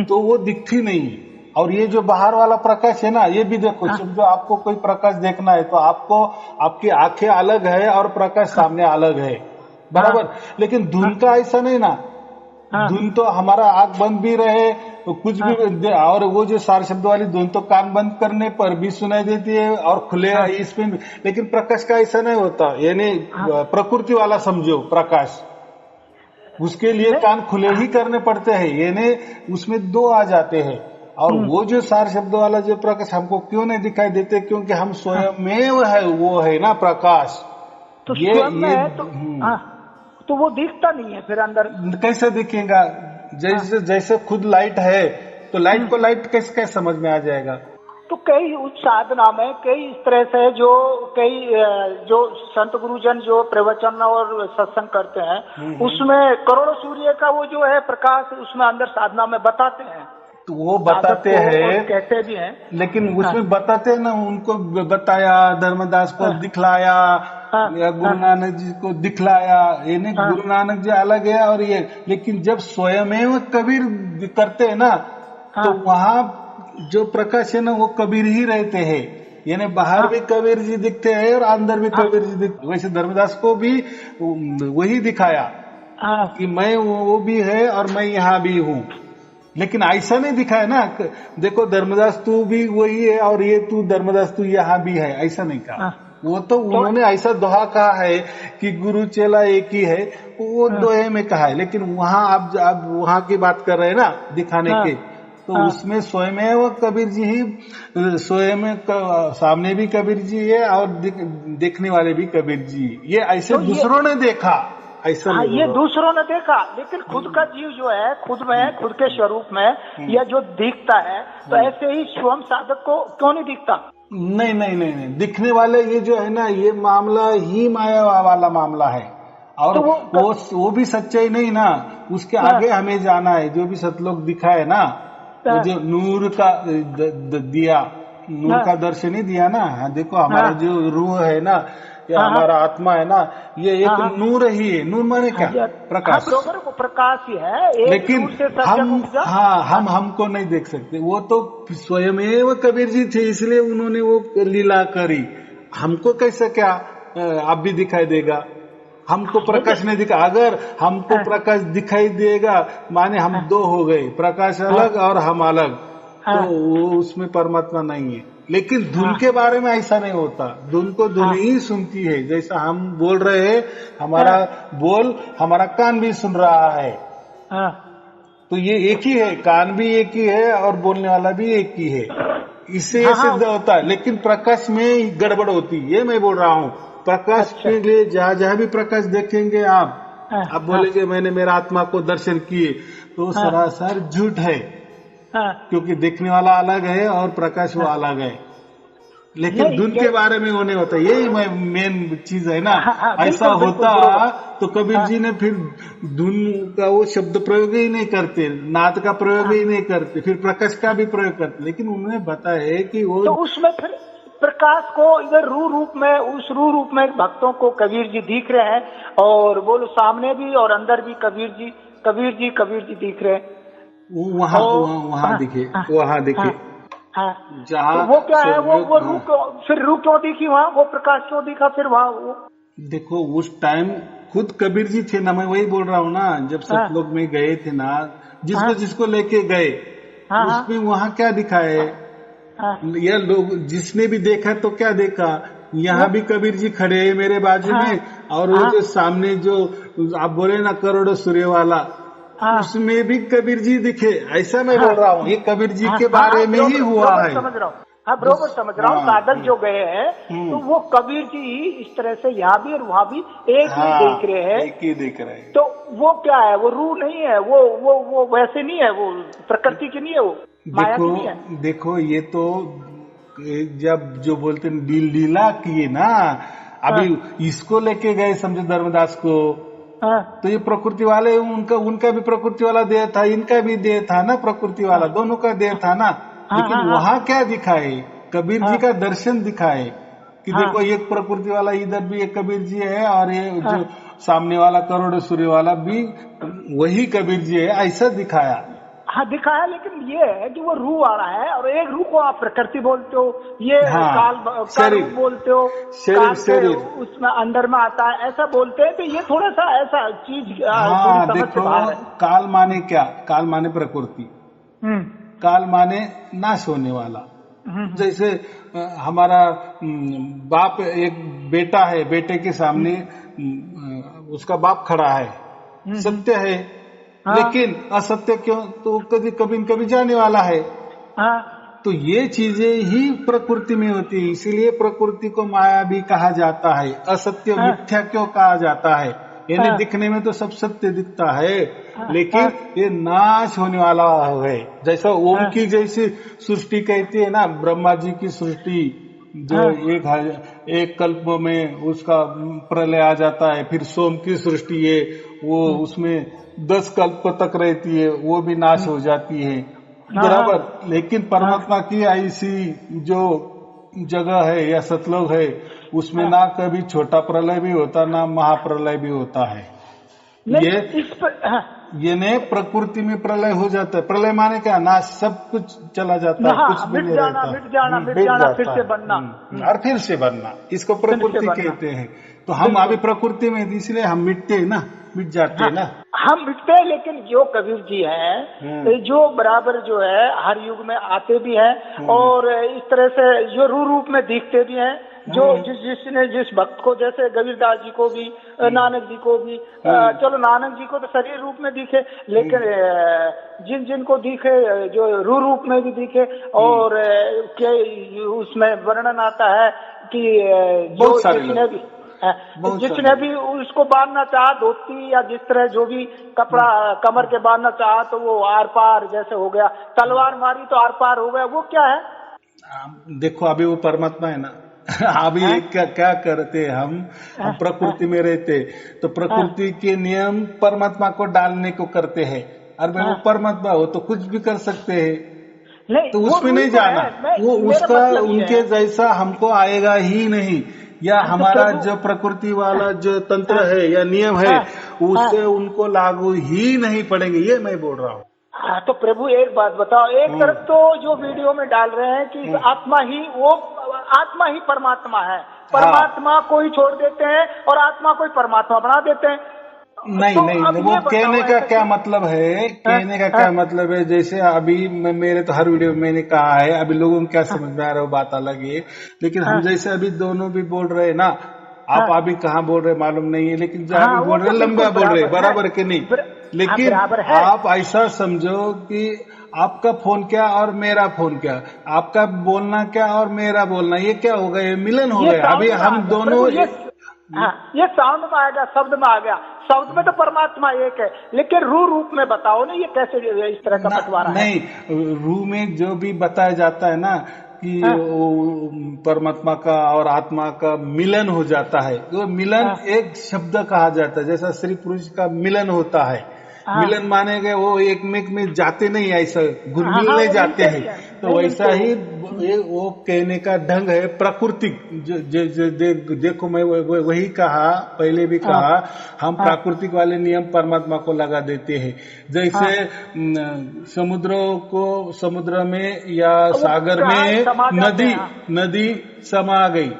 तो वो दिखती नहीं। और ये जो बाहर वाला प्रकाश है ना, ये भी देखो, जो आपको कोई प्रकाश देखना है तो आपको, आपकी आंखें अलग है और प्रकाश सामने अलग है, बराबर। लेकिन धुन का ऐसा नहीं ना, धुन तो हमारा आंख बंद भी रहे तो कुछ भी, और वो जो सार शब्द वाली धुन तो कान बंद करने पर भी सुनाई देती है और खुले इसमें भी। लेकिन प्रकाश का ऐसा नहीं होता, यानी प्रकृति वाला समझो प्रकाश। उसके लिए कान खुले ही करने पड़ते हैं, ये नहीं उसमें दो आ जाते हैं। और वो जो सार शब्द वाला जो प्रकाश हमको क्यों नहीं दिखाई देते, क्योंकि हम स्वयमेव है, वो है ना प्रकाश। तो स्वयं में है तो वो दिखता नहीं है फिर अंदर। कैसे दिखेगा? जैसे खुद लाइट है तो लाइट को लाइट कैसे समझ में आ जाएगा? तो कई उस साधना में कई इस तरह से जो संत गुरुजन जो प्रवचन और सत्संग करते हैं उसमें करोड़ों सूर्य का वो जो है प्रकाश उसमें अंदर साधना में बताते हैं। तो वो बताते हैं, कहते भी हैं, लेकिन उसमें बताते हैं ना, उनको बताया, धर्मदास को दिखलाया, या गुरु नानक जी को दिखलाया, ये नहीं गुरु नानक जी अलग है और ये। लेकिन जब स्वयमेव कबीर करते हैं ना तो वहाँ जो प्रकाश है ना वो कबीर ही रहते हैं, यानी बाहर भी कबीर जी दिखते हैं और अंदर भी कबीर जी दिखते। वैसे धर्मदास को भी वही दिखाया कि मैं वो भी है और मैं यहाँ भी हूँ, लेकिन ऐसा नहीं दिखाया ना, देखो धर्मदास तू भी वही है और ये तू धर्मदास तू यहाँ भी है, ऐसा नहीं कहा। वो तो उन्होंने ऐसा दोहा कहा है कि गुरु चेला एक ही है, वो दोहे में कहा है। लेकिन वहाँ आप वहाँ की बात कर रहे हैं ना दिखाने के, तो उसमें स्वयं कबीर जी ही, स्वयं सामने भी कबीर जी है और देखने वाले भी कबीर जी, ये ऐसे दूसरों ने देखा, ऐसा नहीं। ये दूसरों ने देखा, लेकिन खुद का जीव जो है खुद में, खुद के स्वरूप में यह जो दिखता है, तो ऐसे ही स्वयं साधक को क्यों नहीं दिखता? नहीं, दिखने वाले ये जो है ना, ये मामला ही माया वाला मामला है। और तो वो भी सच्चाई नहीं ना, उसके आगे हमें जाना है। जो भी सतलोक दिखा है ना, तो जो नूर का दिया, नूर का दर्शन ही दिया ना। देखो हमारा जो रूह है ना, या हमारा आत्मा है ना, ये एक नूर ही है। नूर माने क्या? प्रकाश। बरोबर, वो प्रकाश ही है। लेकिन हम हमको नहीं देख सकते। वो तो स्वयमेव कबीर जी थे, इसलिए उन्होंने वो लीला करी। हमको कैसे क्या अब भी दिखाई देगा? हमको प्रकाश नहीं दिखा। अगर हमको प्रकाश दिखाई देगा माने हम दो हो गए, प्रकाश अलग और हम अलग, तो वो उसमें परमात्मा नहीं है। लेकिन धुन के बारे में ऐसा नहीं होता। धुन को धुन ही सुनती है। जैसा हम बोल रहे हैं, हमारा बोल हमारा कान भी सुन रहा है, तो ये एक ही है, कान भी एक ही है और बोलने वाला भी एक ही है। इससे ये सिद्ध होता है। लेकिन प्रकाश में गड़बड़ होती है, ये मैं बोल रहा हूँ। प्रकाश के लिए जहाँ भी प्रकाश देखेंगे आप बोलेंगे मैंने मेरा आत्मा को दर्शन किए, तो सरासर झूठ है। क्योंकि देखने वाला अलग है और प्रकाश वो अलग है। लेकिन धुन के बारे में वो नहीं होता। यही मेन चीज है ना। ऐसा होता तो कबीर जी ने फिर धुन का वो शब्द प्रयोग ही नहीं करते, नाद का प्रयोग ही नहीं करते, फिर प्रकाश का भी प्रयोग करते। लेकिन उन्होंने बताया कि वो तो उसमें फिर प्रकाश को इधर रूप में, उस रूप में भक्तों को कबीर जी दिख रहे हैं, और बोलो सामने भी और अंदर भी कबीर जी दिख रहे हैं। वहाँ दिखे जहाँ तो वो क्या है, वो रूह क्यों दिखी वहाँ? वो प्रकाश क्यों दिखा फिर वहाँ? वो देखो उस टाइम खुद कबीर जी थे ना, मैं वही बोल रहा हूँ ना। जब सतलोक में गए थे ना, जिसको लेके गए, उसमें वहाँ क्या दिखा है? यह लोग जिसने भी देखा तो क्या देखा, यहाँ भी कबीर जी खड़े हैं मेरे बाजू में, और वो जो सामने जो आप बोले ना करोड़ों सूर्य वाला, उसमें भी कबीर जी दिखे। ऐसा मैं बोल रहा हूँ, ये कबीर जी के बारे में ही हुआ है। समझ रहा हूँ, बरोबर समझ रहा हूँ। साधक जो गए हैं तो वो कबीर जी इस तरह से यहाँ भी और वहाँ भी एक ही देख रहे हैं, एक ही देख रहे हैं। तो वो क्या है? वो रूह नहीं है, वो वैसे नहीं है, वो प्रकृति की नहीं है, वो माया की नहीं है। देखो ये तो जब जो बोलते हैं लीला किए ना, अभी इसको लेके गए समझो धर्मदास को, तो ये प्रकृति वाले, उनका भी प्रकृति वाला देह था, इनका भी देह था ना, प्रकृति वाला दोनों का देह था ना। लेकिन वहाँ क्या दिखाए? कबीर जी का दर्शन दिखाए कि देखो एक प्रकृति वाला इधर भी एक कबीर जी है, और ये जो सामने वाला करोड़ों सूर्य वाला भी वही कबीर जी है, ऐसा दिखाया। दिखाया। लेकिन ये है कि वो रूह आ रहा है, और एक रूह को आप प्रकृति बोलते हो, ये काल बोलते हो, शरीर उसमें अंदर में आता है ऐसा बोलते हैं। तो ये थोड़ा सा ऐसा चीज देखो, काल माने क्या? काल माने प्रकृति, काल माने नाश होने वाला। जैसे हमारा बाप, एक बेटा है, बेटे के सामने उसका बाप खड़ा है, सत्य है, लेकिन असत्य क्यों, तो कभी कभी कभी जाने वाला है। तो ये चीजें ही प्रकृति में होती है, इसीलिए प्रकृति को माया भी कहा जाता है। असत्य मिथ्या क्यों कहा जाता है, यानी दिखने में तो सब सत्य दिखता है, लेकिन ये नाश होने वाला है। जैसा ओम की जैसी सृष्टि कहती है ना, ब्रह्मा जी की सृष्टि जो एक कल्प में उसका प्रलय आ जाता है, फिर सोम की सृष्टि है, वो उसमें 10 कल्प तक रहती है, वो भी नाश हो जाती है, बराबर। लेकिन परमात्मा की ऐसी जो जगह है या सतलोक है, उसमें ना कभी छोटा प्रलय भी होता, ना महाप्रलय भी होता है। ये नहीं प्रकृति में प्रलय हो जाता है। प्रलय माने क्या, नाश, सब कुछ चला जाता है, कुछ भी नहीं रहता, मिट जाना, फिर से बनना और फिर से बनना, इसको प्रकृति कहते हैं। तो हम अभी प्रकृति में, इसलिए हम मिटते हैं ना, मिट जाते हैं ना, हम मिटते हैं। लेकिन जो कबीर जी हैं, जो बराबर जो है हर युग में आते भी हैं और इस तरह से जो रूप में दिखते भी हैं, जो जिसने जिस भक्त को, जैसे कबीरदास जी को भी, नानक जी को भी, चलो नानक जी को तो शरीर रूप में दिखे, लेकिन जिन को दिखे, जो रूप में भी दिखे, और के उसमें वर्णन आता है कि जो जिसने भी उसको बांधना चाहा, धोती या जिस तरह जो भी कपड़ा कमर के बांधना चाहा, तो वो आर पार जैसे हो गया, तलवार मारी तो आर पार हो गया, वो क्या है? देखो अभी वो परमात्मा है ना। अभी क्या करते हम प्रकृति में रहते, तो प्रकृति के नियम परमात्मा को डालने को करते हैं। अरे वो परमात्मा हो तो कुछ भी कर सकते हैं, तो उसमें नहीं जाना, वो उसका उनके जैसा हमको आएगा ही नहीं, या हमारा जो प्रकृति वाला जो तंत्र है या नियम है, उससे उनको लागू ही नहीं पड़ेंगे, ये मैं बोल रहा हूँ। तो प्रभु एक बात बताओ, एक तरफ तो जो वीडियो में डाल रहे हैं कि आत्मा ही परमात्मा है, परमात्मा को ही छोड़ देते हैं और आत्मा को ही परमात्मा बना देते हैं। नहीं तो नहीं, वो कहने का क्या मतलब है, कहने का क्या मतलब है, जैसे अभी मेरे तो हर वीडियो में मैंने कहा है, अभी लोगों को क्या समझ में आ रहा है वो बात अलग है, लेकिन हम जैसे अभी दोनों भी बोल रहे हैं ना, आप अभी कहाँ बोल रहे मालूम नहीं है, लेकिन जहाँ भी बोल रहे लंबा बोल रहे, बराबर के नहीं, लेकिन आप ऐसा समझो कि आपका फोन क्या और मेरा फोन क्या, आपका बोलना क्या और मेरा बोलना, ये क्या हो गया, मिलन हो गया। अभी हम दोनों ये साउंड में आ गया, शब्द में आ गया, शब्द में तो परमात्मा एक है, लेकिन रूप में बताओ ना, ये कैसे इस तरह का बंटवारा है? नहीं, रूह में जो भी बताया जाता है ना कि परमात्मा का और आत्मा का मिलन हो जाता है, तो मिलन एक शब्द कहा जाता है, जैसा स्त्री पुरुष का मिलन होता है। मिलन माने गए वो एक में जाते नहीं, ऐसा घुल मिल नहीं जाते हैं, तो वैसा ही वो कहने का ढंग है प्राकृतिक। देखो मैं वही कहा, पहले भी कहा, हम प्राकृतिक वाले नियम परमात्मा को लगा देते हैं। जैसे समुद्र में या सागर में नदी समा गई,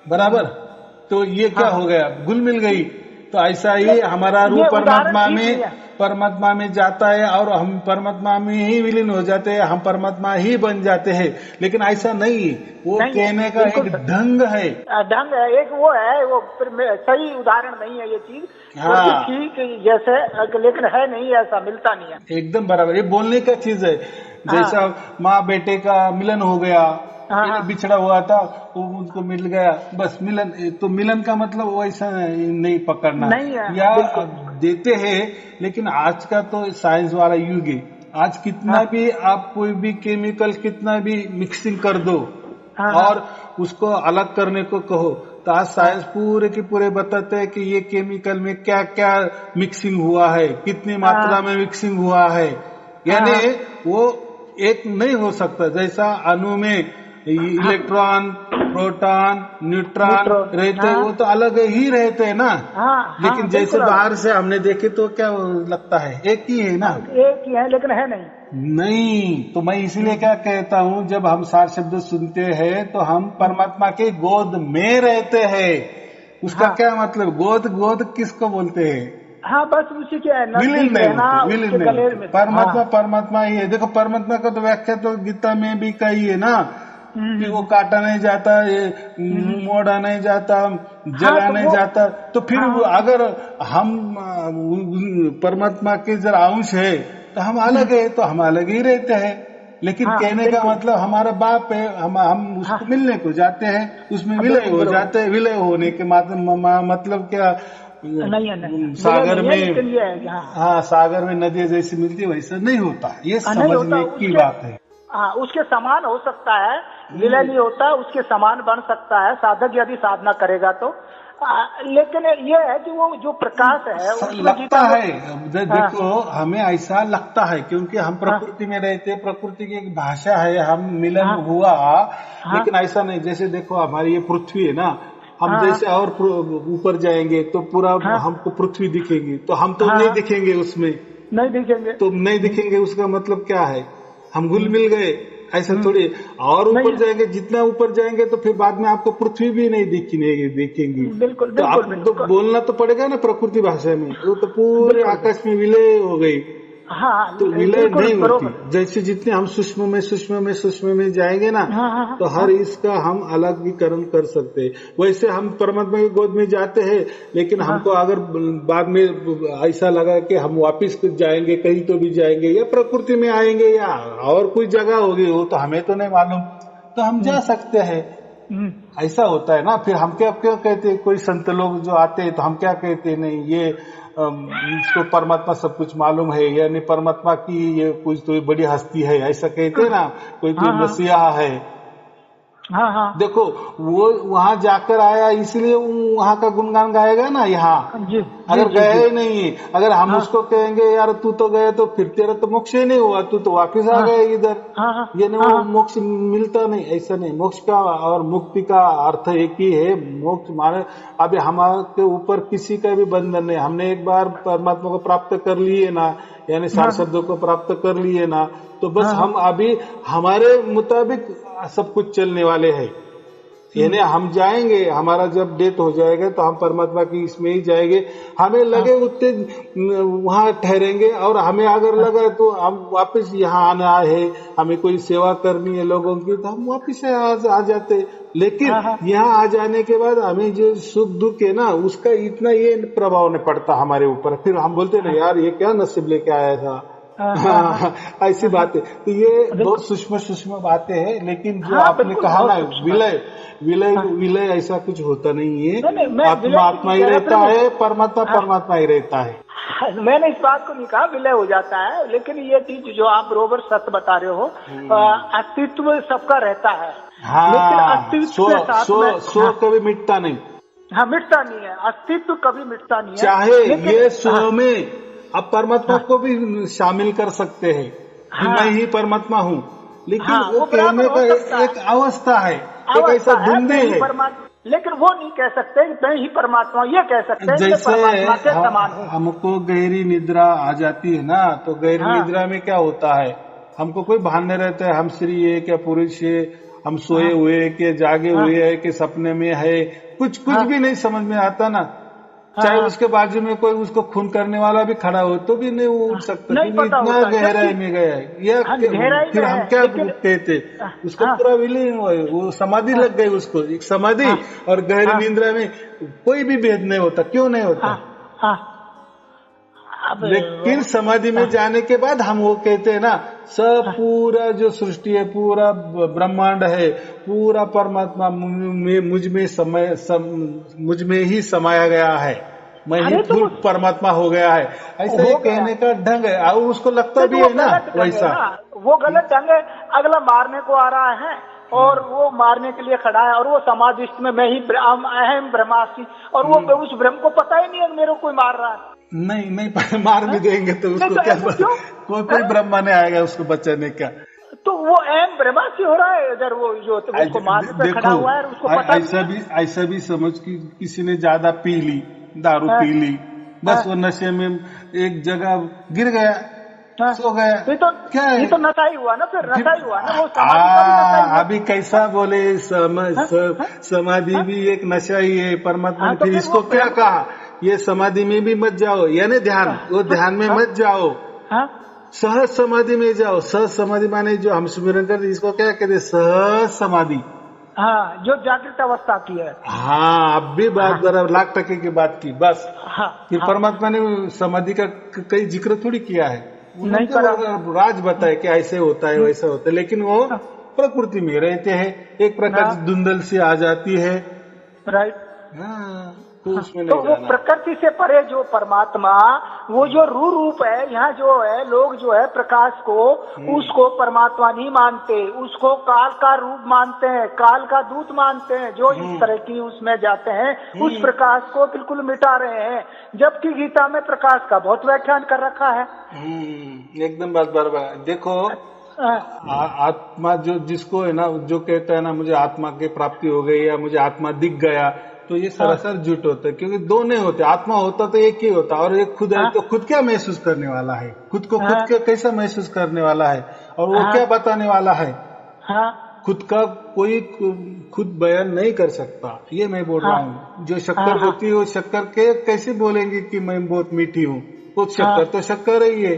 बराबर, तो ये क्या हो गया, घुल मिल गई। तो ऐसा ही हमारा रूप परमात्मा में जाता है और हम परमात्मा में ही विलीन हो जाते हैं, हम परमात्मा ही बन जाते हैं, लेकिन ऐसा नहीं, वो कहने का एक ढंग है, एक वो है, वो सही उदाहरण नहीं है ये चीज, ठीक जैसे, लेकिन है नहीं, ऐसा मिलता नहीं है। एकदम बराबर, ये बोलने का चीज है। जैसा माँ बेटे का मिलन हो गया, बिछड़ा हुआ था वो उसको मिल गया, बस मिलन, तो मिलन का मतलब वैसा नहीं पकड़ना नहीं है, या देते हैं। लेकिन आज का तो साइंस वाला युग है, आज कितना भी आप कोई भी केमिकल कितना भी मिक्सिंग कर दो और उसको अलग करने को कहो, तो आज साइंस पूरे के पूरे बताते हैं कि ये केमिकल में क्या क्या मिक्सिंग हुआ है, कितनी मात्रा में मिक्सिंग हुआ है, यानी वो एक नहीं हो सकता। जैसा अणु में इलेक्ट्रॉन, प्रोटॉन, न्यूट्रॉन रहते, वो तो अलग ही रहते हैं ना, लेकिन जैसे बाहर से हमने देखे तो क्या लगता है, एक ही है ना, एक ही है, लेकिन है नहीं। तो मैं इसीलिए क्या कहता हूँ, जब हम सार शब्द सुनते हैं तो हम परमात्मा के गोद में रहते हैं। उसका क्या मतलब, गोद किसको बोलते हैं? बस उसी के विलीन नहीं, परमात्मा ही है। देखो परमात्मा का तो व्याख्या तो गीता में भी कही है ना कि वो काटा नहीं जाता, ये मोड़ा नहीं जाता, जला नहीं जाता, तो फिर अगर हम परमात्मा के जरा अंश है तो हम अलग है, तो हम अलग ही रहते हैं। लेकिन कहने का मतलब हमारा बाप है, हम उसको मिलने को जाते हैं, उसमें विलय हो जाते हैं। विलय होने के मतलब क्या, सागर में, हाँ सागर में नदी जैसी मिलती है वैसा नहीं होता, ये समझने की बात है। हाँ, उसके समान हो सकता है, विलय नहीं होता, उसके समान बन सकता है साधक यदि साधना करेगा तो। लेकिन ये है कि वो जो प्रकाश है लगता है, देखो हमें ऐसा लगता है क्योंकि हम प्रकृति में रहते, प्रकृति की एक भाषा है, हम मिलन हुआ, लेकिन ऐसा नहीं। जैसे देखो हमारी ये पृथ्वी है ना, हम जैसे और ऊपर जाएंगे तो पूरा हमको पृथ्वी दिखेगी, तो हम तो नहीं दिखेंगे, उसमें नहीं दिखेंगे, तो नहीं दिखेंगे। उसका मतलब क्या है, हम घुल मिल गए, ऐसा थोड़ी। और ऊपर जाएंगे, जितना ऊपर जाएंगे तो फिर बाद में आपको पृथ्वी भी नहीं दिखेंगी। बिल्कुल, तो आपको तो बोलना तो पड़ेगा ना प्रकृति भाषा में, वो तो पूरे आकाश में विलय हो गई। हाँ, तो विलय नहीं होती। जैसे जितने हम सूक्ष्म में जाएंगे ना, तो हर इसका हम अलगीकरण कर सकते हैं। वैसे हम परमात्मा की गोद में जाते हैं, लेकिन हमको अगर बाद में ऐसा लगा कि हम वापिस जाएंगे, कहीं तो भी जाएंगे या प्रकृति में आएंगे या और कोई जगह होगी, वो तो हमें तो नहीं मालूम, तो हम जा सकते हैं। ऐसा होता है ना। फिर हम क्या कहते हैं, कोई संत लोग जो आते हैं तो हम क्या कहते हैं, नहीं ये इसको परमात्मा सब कुछ मालूम है, यानी परमात्मा की ये कुछ तो बड़ी हस्ती है, ऐसा कहते हैं ना, कोई मसीहा है। हाँ। देखो वो वहाँ जाकर आया इसलिए वहाँ का गुणगान गाएगा ना। यहाँ अगर गए नहीं है, अगर हम उसको कहेंगे यार तू तो गए, तो फिर तेरा तो मोक्ष ही नहीं हुआ, तू तो वापिस आ गए इधर, ये नहीं, वो मोक्ष मिलता नहीं, ऐसा नहीं। मोक्ष का और मुक्ति का अर्थ एक ही है। मोक्ष माने अभी हमारे ऊपर किसी का भी बंधन नहीं, हमने एक बार परमात्मा को प्राप्त कर लिए ना, यानी सारस्वत को प्राप्त कर लिए ना, तो बस हम अभी हमारे मुताबिक सब कुछ चलने वाले हैं। यानी हम जाएंगे, हमारा जब डेथ हो जाएगा तो हम परमात्मा की इसमें ही जाएंगे। हमें लगे उतने वहां ठहरेंगे, और हमें अगर लगा तो हम वापस यहाँ आना है, हमें कोई सेवा करनी है लोगों की, तो हम वापस आ जाते। लेकिन यहाँ आ जाने के बाद हमें जो सुख दुख है ना, उसका इतना ये प्रभाव नहीं पड़ता हमारे ऊपर। फिर हम बोलते ना यार ये क्या नसीब लेके आया था। ऐसी बातें, तो ये बहुत सूक्ष्म बातें हैं। लेकिन जो आपने कहा ना विलय ऐसा कुछ होता नहीं है। आत्मा ही रहता है, परमात्मा ही रहता है। मैंने इस बात को नहीं कहा विलय हो जाता है, लेकिन ये चीज जो आप बरोबर सत्य बता रहे हो, अस्तित्व सबका रहता है। लेकिन अस्तित्व के साथ कभी मिटता नहीं। हाँ, मिटता नहीं है, अस्तित्व कभी मिटता नहीं है। चाहे ये सो में आप परमात्मा को भी शामिल कर सकते हैं कि मैं ही परमात्मा हूँ, लेकिन वो कहने का एक अवस्था है, एक ऐसा धुंधे है। लेकिन वो नहीं कह सकते मैं ही परमात्मा, ये कह सकते हैं जैसे हमको गहरी निद्रा आ जाती है ना, तो गहरी निद्रा में क्या होता है, हमको कोई भान नहीं रहता है हम स्त्री है क्या पुरुष है, हम सोए हुए है कि जागे हुए है कि सपने में है, कुछ भी नहीं समझ में आता ना। चाहे उसके बाजू में कोई उसको खून करने वाला भी खड़ा हो तो भी नहीं वो उठ सकता, इतना गहराई में गया है। फिर हम क्या कहते, उसको पूरा विलीन वो समाधि लग गई उसको, एक समाधि और गहरी निद्रा में कोई भी भेद नहीं होता। क्यों नहीं होता? लेकिन समाधि में जाने के बाद हम वो कहते हैं ना, सब पूरा जो सृष्टि है, पूरा ब्रह्मांड है, पूरा परमात्मा मुझ में ही समाया गया है, मैं ही खुद परमात्मा हो गया है, ऐसा ही कहने का ढंग है। और उसको लगता भी है ना वैसा। वो गलत ढंग है। अगला मारने को आ रहा है और वो मारने के लिए खड़ा है, और वो समाधिस्थ में मैं ही अहम ब्रह्मास्मि, और वो उस ब्रह्म को पता ही नहीं है मेरे को कोई मार रहा है। नहीं मार भी देंगे तो उसको क्या, कोई ब्रह्मा नहीं आएगा उसको बचाने का। तो वो अहम ब्रह्मास्मि हो रहा है इधर, वो जो उसको मारने पे खड़ा हुआ है, उसको पता ऐसा भी समझ कि किसी ने ज्यादा पी ली, दारू पी ली, बस वो नशे में एक जगह गिर गया, सो गया। ये तो नशा ही हुआ ना, फिर नशा ही हुआ ना वो। अभी कैसा बोले, समाधि भी एक नशा ही है परमात्मा। फिर इसको क्या कहा, ये समाधि में भी मत जाओ, यानी ध्यान, वो ध्यान में मत जाओ, सहज समाधि में जाओ। सहज समाधि माने जो हम सुमिरन करते इसको क्या कहते हैं, सहज समाधि। हाँ, जो जागृत अवस्था की है। हाँ, अब भी बात बराबर, लाख टके की बात की बस। हाँ, फिर हाँ, परमात्मा ने समाधि का कई जिक्र थोड़ी किया है, नहीं करा। राज बताए कि ऐसे होता है वैसे होता है, लेकिन वो प्रकृति में रहते हैं, एक प्रकार से धुंधल सी आ जाती है। राइट। हाँ, तो उसमें तो नहीं वो जाना। प्रकृति से परे जो परमात्मा, वो जो रूप है, यहाँ जो है लोग जो है प्रकाश को, उसको परमात्मा नहीं मानते, उसको काल का रूप मानते हैं, काल का दूत मानते हैं। जो इस तरह की उसमें जाते हैं, उस प्रकाश को बिल्कुल मिटा रहे हैं, जबकि गीता में प्रकाश का बहुत व्याख्यान कर रखा है। एकदम बात बराबर। देखो, आत्मा जो जिसको है ना, जो कहता है ना मुझे आत्मा की प्राप्ति हो गई या मुझे आत्मा दिख गया, तो ये सरासर झूठ होता है, क्योंकि दो नहीं होते। आत्मा होता तो एक ही होता, और एक खुद है तो खुद क्या महसूस करने वाला है, खुद को खुद क्या कैसा महसूस करने वाला है, और वो क्या बताने वाला है, खुद का कोई खुद बयान नहीं कर सकता। ये मैं बोल रहा हूँ। जो शक्कर होती है, वो शक्कर के कैसे बोलेंगे कि मैं बहुत मीठी हूँ, वो शक्कर तो शक्कर ही है।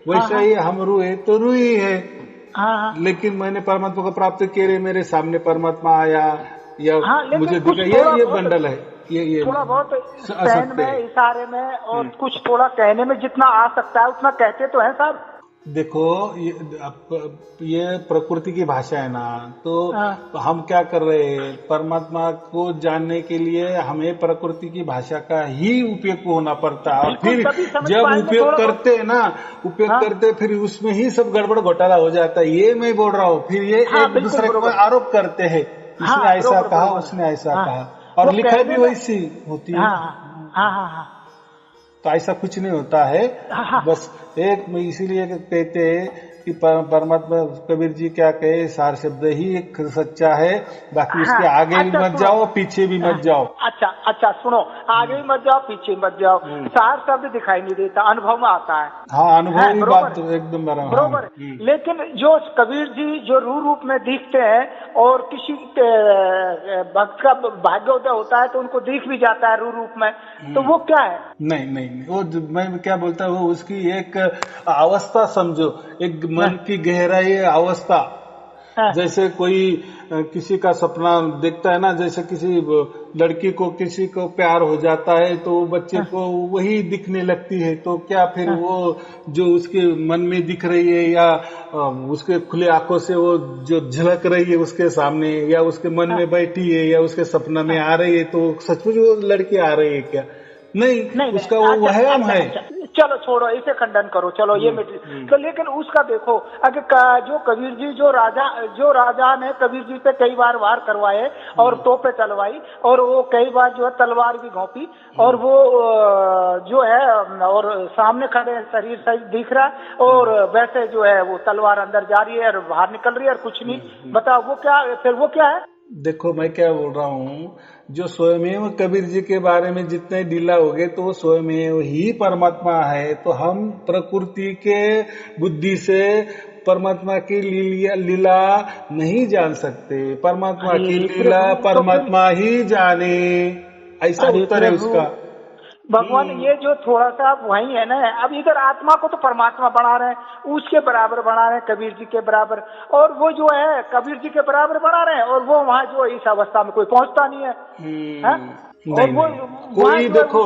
वैसा ही हम रूह है तो रूह ही है। लेकिन मैंने परमात्मा को प्राप्त किए, मेरे सामने परमात्मा आया या मुझे दिखा, ये बंडल है, ये थोड़ा बहुत सहन में, इशारे में, और कुछ थोड़ा कहने में जितना आ सकता है उतना कहते तो है साहब। देखो, ये प्रकृति की भाषा है ना, तो हम क्या कर रहे हैं, परमात्मा को जानने के लिए हमें प्रकृति की भाषा का ही उपयोग होना पड़ता है। और फिर जब उपयोग करते हैं ना, करते फिर उसमें ही सब गड़बड़ घोटाला हो जाता है। ये मैं बोल रहा हूँ। फिर ये एक दूसरे को आरोप करते हैं, इसने ऐसा कहा, उसने ऐसा कहा, और लिखाई भी वैसी होती है। तो ऐसा कुछ नहीं होता है। बस एक इसीलिए कहते हैं कि परमात्मा, कबीर जी क्या कहे, सार शब्द ही एक सच्चा है, बाकी उसके आगे भी मत जाओ, पीछे भी मत जाओ। अच्छा सुनो, आगे भी मत जाओ, पीछे मत जाओ। सार शब्द दिखाई नहीं देता, अनुभव में आता है। हाँ, अनुभव की बात तो एकदम बराबर। लेकिन जो कबीर जी जो रूप में दिखते हैं, और किसी भक्त का भाग्योदय होता है तो उनको दिख भी जाता है रूप में, तो वो क्या है? नहीं, वो मैं क्या बोलता हूँ, वो उसकी एक अवस्था समझो, एक मन की गहराई अवस्था। जैसे कोई किसी का सपना देखता है ना, जैसे किसी लड़की को किसी को प्यार हो जाता है तो बच्चे को वही दिखने लगती है, तो क्या फिर वो जो उसके मन में दिख रही है, या उसके खुले आंखों से वो जो झलक रही है उसके सामने, या उसके मन में बैठी है, या उसके सपना में आ रही है, तो सचमुच वो लड़की आ रही है क्या? नहीं, उसका वो वहम है। चलो छोड़ो, इसे खंडन करो, चलो ये तो लेकिन उसका देखो, अगर जो कबीर जी जो राजा ने कबीर जी पे कई बार वार करवाए और तोपे चलवाई, और वो कई बार जो है तलवार भी घोंपी, और वो जो है, और सामने खड़े शरीर सही दिख रहा, और वैसे जो है वो तलवार अंदर जा रही है और बाहर निकल रही है, और कुछ नहीं। बताओ वो क्या, फिर वो क्या है? देखो, मैं क्या बोल रहा हूँ, जो स्वयं कबीर जी के बारे में जितने ढीला हो गए, तो वो स्वयं ही परमात्मा है। तो हम प्रकृति के बुद्धि से परमात्मा की लीला नहीं जान सकते। परमात्मा की लीला परमात्मा ही जाने, ऐसा उत्तर है उसका। भगवान ये जो थोड़ा सा वही है ना, अब इधर आत्मा को तो परमात्मा बना रहे हैं, उसके बराबर बना रहे हैं, कबीर जी के बराबर, और वो जो है कबीर जी के बराबर बना रहे हैं, और वो वहाँ जो इस अवस्था में कोई पहुंचता नहीं है। कोई देखो,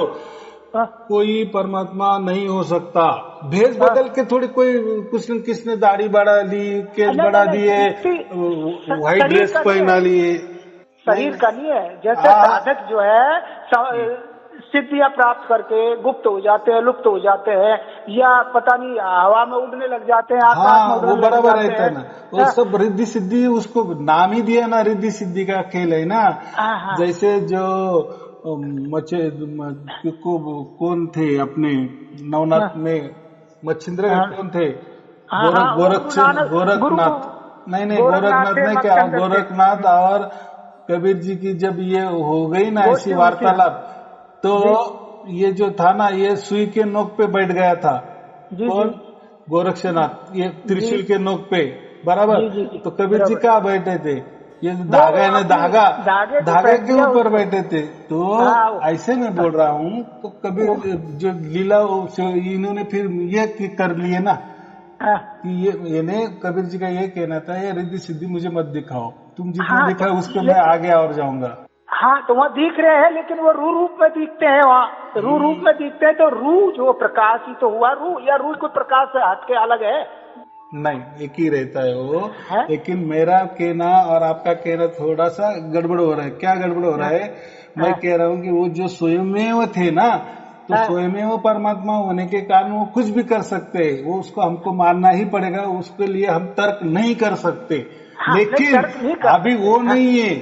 कोई परमात्मा नहीं हो सकता। भेष बदल के थोड़ी कोई किसने दाढ़ी बढ़ा ली, केस बढ़ा दिए, व्हाइट ड्रेस पहना लिए, शरीर का नहीं है। जैसे साधक जो है सिद्धियां प्राप्त करके गुप्त हो जाते हैं, लुप्त हो जाते हैं, या पता नहीं हवा में उड़ने लग जाते हैं, आकाश में उड़ने लग जाते हैं ना। वो सब रिद्धि सिद्धि, उसको नाम ही दिया ना, रिद्धि सिद्धि का खेल है ना। जैसे जो कौन थे अपने नवनाथ में, मच्छिंद्र कौन थे, गोरखनाथ नहीं, गोरखनाथ नहीं, क्या गोरखनाथ और कबीर जी की जब ये हो गई ना ऐसी वार्तालाप, तो ये जो था ना, ये सुई के नोक पे बैठ गया था। कौन? गोरक्षनाथ, ये त्रिशूल के नोक पे बराबर। तो कबीर जी कहाँ बैठे थे? ये धागा है ना, धागे के ऊपर बैठे थे। तो ऐसे मैं बोल रहा हूँ, तो कबीर जो लीला इन्होंने फिर ये कर लिए ना, हाँ, कि ये ने कबीर जी का ये कहना था, ये रिद्धि सिद्धि मुझे मत दिखाओ, तुम जितना हाँ, दिखाओ उस पर मैं लेकिन आगे और जाऊंगा। हाँ तो वहाँ दिख रहे हैं, लेकिन वो रू रूप में दिखते हैं, वहाँ रू रूप में दिखते हैं, तो रू जो प्रकाश ही तो हुआ रू, या रू कोई प्रकाश से हट के अलग है? नहीं, एक ही रहता है वो। है? लेकिन मेरा कहना और आपका कहना थोड़ा सा गड़बड़ हो रहा है। क्या गड़बड़ हो रहा है? मैं कह रहा हूँ कि वो जो स्वयमेव थे ना, तो स्वयमेव परमात्मा होने के कारण वो कुछ भी कर सकते हैं, वो उसको हमको मानना ही पड़ेगा, उसके लिए हम तर्क नहीं कर सकते। लेकिन अभी वो नहीं है,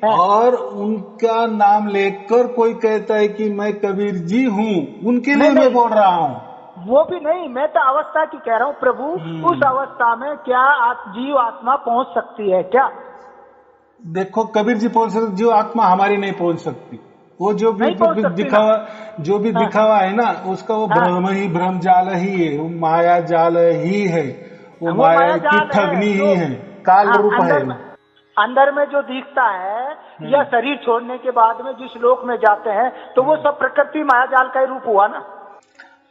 और उनका नाम लेकर कोई कहता है कि मैं कबीर जी हूँ, उनके लिए मैं बोल रहा हूँ। वो भी नहीं, मैं तो अवस्था की कह रहा हूँ प्रभु। उस अवस्था में क्या जीव आत्मा पहुंच सकती है क्या? देखो, कबीर जी पहुंच सकते, जीव आत्मा हमारी नहीं पहुंच सकती। वो जो भी दिखावा है ना, उसका वो भ्रम ही, भ्रम जाल ही है, वो माया जाल ही है, वो माया की ठगनी ही है, काल रूप है। अंदर में जो दिखता है, या शरीर छोड़ने के बाद में जिस लोक में जाते हैं, तो वो सब प्रकृति माया जाल का ही रूप हुआ ना।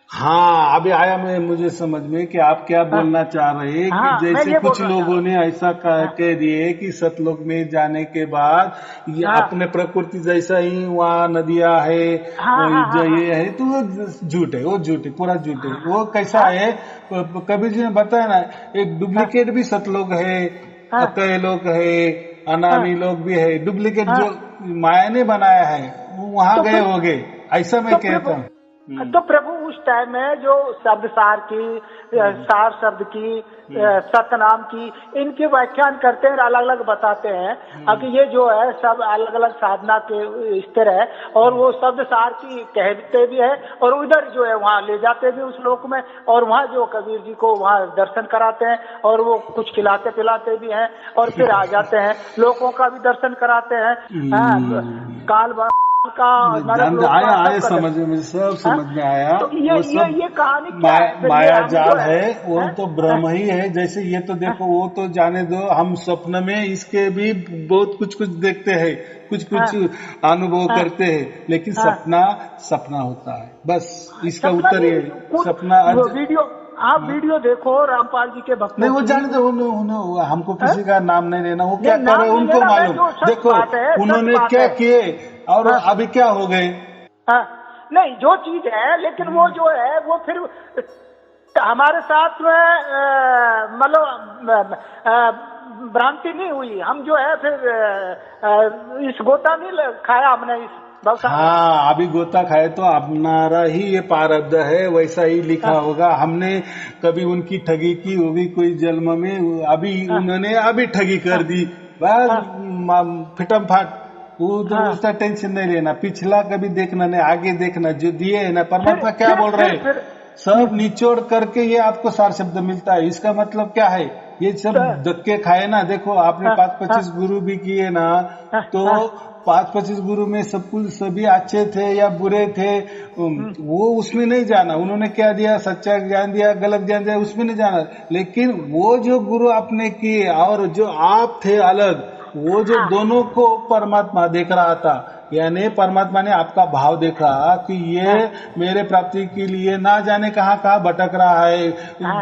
हाँ, अभी आया मुझे समझ में कि आप क्या बोलना चाह रहे हैं। कि जैसे कुछ लोगों ने ऐसा कह दिए कि सतलोक में जाने के बाद ये अपने प्रकृति जैसा ही वहाँ नदियां है, जो ये है, तो वो झूठ है, वो झूठ है, पूरा झूठ है। वो कैसा है, कबीर जी ने बताया ना, एक डुप्लीकेट भी सतलोक है, अकय लोक है, अनामी लोक भी है। डुप्लीकेट जो माया ने बनाया है वो वहाँ गए होगे, ऐसा मैं कहता हूँ। तो प्रभु उस टाइम में जो शब्द सार की, सार शब्द की, सतनाम की, इनके व्याख्यान करते हैं, अलग अलग बताते हैं। अब ये जो है सब अलग अलग साधना के स्तर है, और वो शब्द सार की कहते भी है, और उधर जो है वहाँ ले जाते भी उस लोक में, और वहाँ जो कबीर जी को वहाँ दर्शन कराते हैं, और वो कुछ खिलाते पिलाते भी हैं, और फिर आ जाते हैं, लोगों का भी दर्शन कराते हैं। काल का आया समझ में, सब समझ में आया। तो ये कहानी माया जाल है, वो तो भ्रम ही है। जैसे ये तो देखो, वो तो जाने दो, हम स्वप्न में इसके भी बहुत कुछ देखते हैं, कुछ अनुभव करते हैं, लेकिन सपना होता है, बस इसका उत्तर ये सपना। आप वीडियो देखो रामपाल जी के भक्तों, नहीं वो जाने दो, हमको किसी का नाम नहीं लेना, वो क्या कर रहे हैं उनको मालूम। देखो उन्होंने क्या किए और अभी क्या हो गए। नहीं, जो चीज है, लेकिन वो जो है वो फिर हमारे साथ में मतलब भ्रांति नहीं हुई। हम जो है फिर इस गोता नहीं खाया हमने इस। हाँ, अभी गोता खाए तो हमारा ही ये प्रारब्ध है, वैसा ही लिखा होगा। हमने कभी उनकी ठगी की होगी कोई जन्म में, अभी उन्होंने अभी ठगी कर दी, बस फिटम फाट। उसका टेंशन नहीं लेना, पिछला कभी देखना नहीं, आगे देखना, जो दिए है ना परमात्मा क्या बोल रहे हैं, सब निचोड़ करके ये आपको सार शब्द मिलता है। इसका मतलब क्या है, ये सब धक्के खाए ना। देखो आपने 5-25 गुरु भी किए ना, तो 5-25 गुरु में सब कुछ सभी अच्छे थे या बुरे थे, वो उसमें नहीं जाना। उन्होंने क्या दिया, सच्चा ज्ञान दिया, गलत ज्ञान दिया, उसमें नहीं जाना। लेकिन वो जो गुरु आपने किए और जो आप थे अलग, वो जो दोनों को परमात्मा देख रहा था, यानी परमात्मा ने आपका भाव देखा कि ये मेरे प्राप्ति के लिए ना जाने कहाँ भटक रहा है,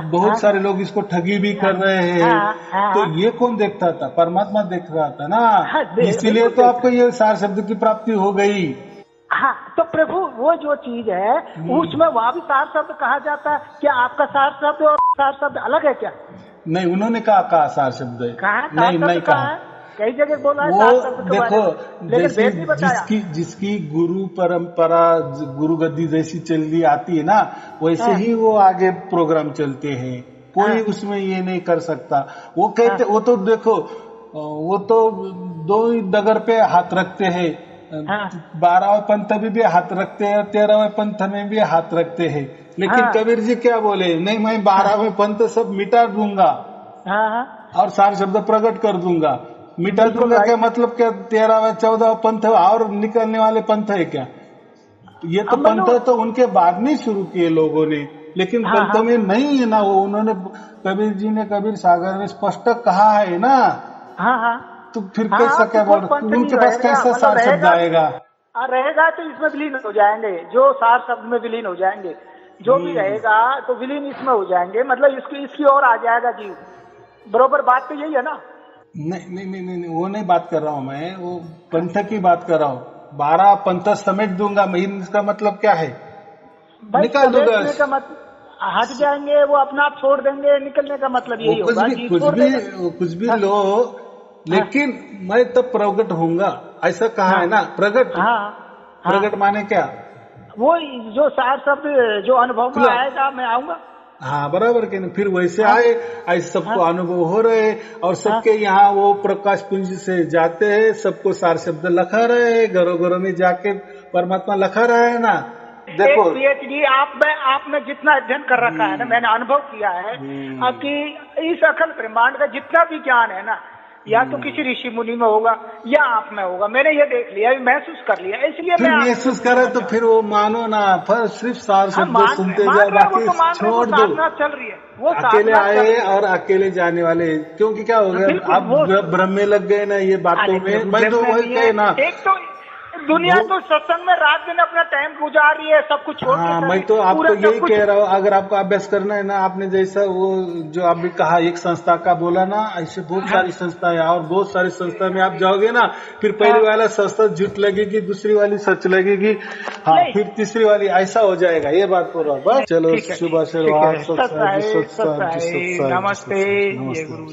बहुत सारे लोग इसको ठगी भी कर रहे हैं। तो ये कौन देखता था? परमात्मा देख रहा था ना, इसीलिए तो आपको ये सार शब्द की प्राप्ति हो गई। हाँ, तो प्रभु वो जो चीज है उसमें वहाँ भी सार शब्द कहा जाता है क्या? आपका सार शब्द और सार शब्द अलग है क्या? नहीं, उन्होंने कहा सार शब्द है, नहीं कहा, कई जगह बोला है। वो देखो, जैसे जिसकी गुरु परंपरा, गुरु गद्दी जैसी चलती आती है ना, वैसे ही वो आगे प्रोग्राम चलते हैं। कोई उसमें ये नहीं कर सकता। वो कहते, वो तो देखो, वो तो 2 डगर पे हाथ रखते हैं, 12वें पंथ में भी हाथ रखते हैं, 13वें पंथ में भी हाथ रखते हैं। लेकिन कबीर जी क्या बोले, नहीं मैं 12वें पंथ सब मिटा दूंगा और सार शब्द प्रकट कर दूंगा। मिटा दूंगा क्या मतलब, क्या 13वां 14वां पंथ और निकलने वाले पंथ है क्या? ये तो पंथ तो उनके बाद में शुरू किए लोगों ने, लेकिन पंथ में नहीं है ना वो। उन्होंने, कबीर जी ने कबीर सागर में स्पष्ट कहा है ना। तो फिर कैसा क्या बोल, उनके पास कैसा सार शब्द आएगा? रहेगा तो इसमें विलीन हो जाएंगे, जो सार शब्द में विलीन हो जाएंगे। जो भी रहेगा तो विलीन इसमें हो जाएंगे, मतलब इसकी ओर आ जाएगा जीव। बरोबर बात तो यही है ना? नहीं नहीं नहीं नहीं, वो नहीं बात कर रहा हूँ मैं, वो पंथ की बात कर रहा हूँ। 12 पंथ समेट दूंगा मैं, इसका मतलब क्या है? निकाल दूंगा, हट जाएंगे, वो अपना आप छोड़ देंगे, निकलने का मतलब यही होगा। कुछ भी लो, लेकिन मैं तब प्रकट होऊंगा, ऐसा कहा है ना? प्रकट, प्रकट माने क्या? वो जो सार शब्द जो अनुभव में आएगा, मैं आऊंगा। हाँ बराबर के नहीं, फिर वैसे आए, ऐसे सबको अनुभव हो रहे, और सबके यहाँ वो प्रकाश पुंज से जाते हैं, सबको सार शब्द लखा रहे हैं, घरों घरों में जाके परमात्मा लखा रहा है ना। देखो PhD आपने जितना अध्ययन कर रखा है ना, मैंने अनुभव किया है कि इस अखंड ब्रह्मांड का जितना भी ज्ञान है ना, या तो किसी ऋषि मुनि में होगा या आप में होगा। मैंने ये देख लिया, महसूस कर लिया, इसलिए मैं महसूस करे तो फिर वो मानो ना, फिर सिर्फ सार शब्द सुनते जाओ, बाकी छोड़ दो। चल रही है वो, अकेले आए और अकेले जाने वाले, क्योंकि क्या हो गया, आप भ्रम में लग गए ना ये बातों में। मैं तो वही कहे ना, एक तो दुनिया तो सत्संग में रात दिन अपना टाइम गुजार रही है, सब कुछ छोड़ के। मैं तो आपको यही कह रहा हूँ, अगर आपको अभ्यास करना है ना, आपने जैसा वो जो आप भी कहा एक संस्था का बोला ना, ऐसे बहुत सारी संस्था है, और बहुत सारी संस्था में आप जाओगे ना, फिर पहली वाला संस्था झूठ लगेगी, दूसरी वाली सच लगेगी, हाँ फिर तीसरी वाली, ऐसा हो जाएगा। ये बात बोल रहा हूँ। चलो, शुभ आशीर्वाद, नमस्ते, ये गुरु।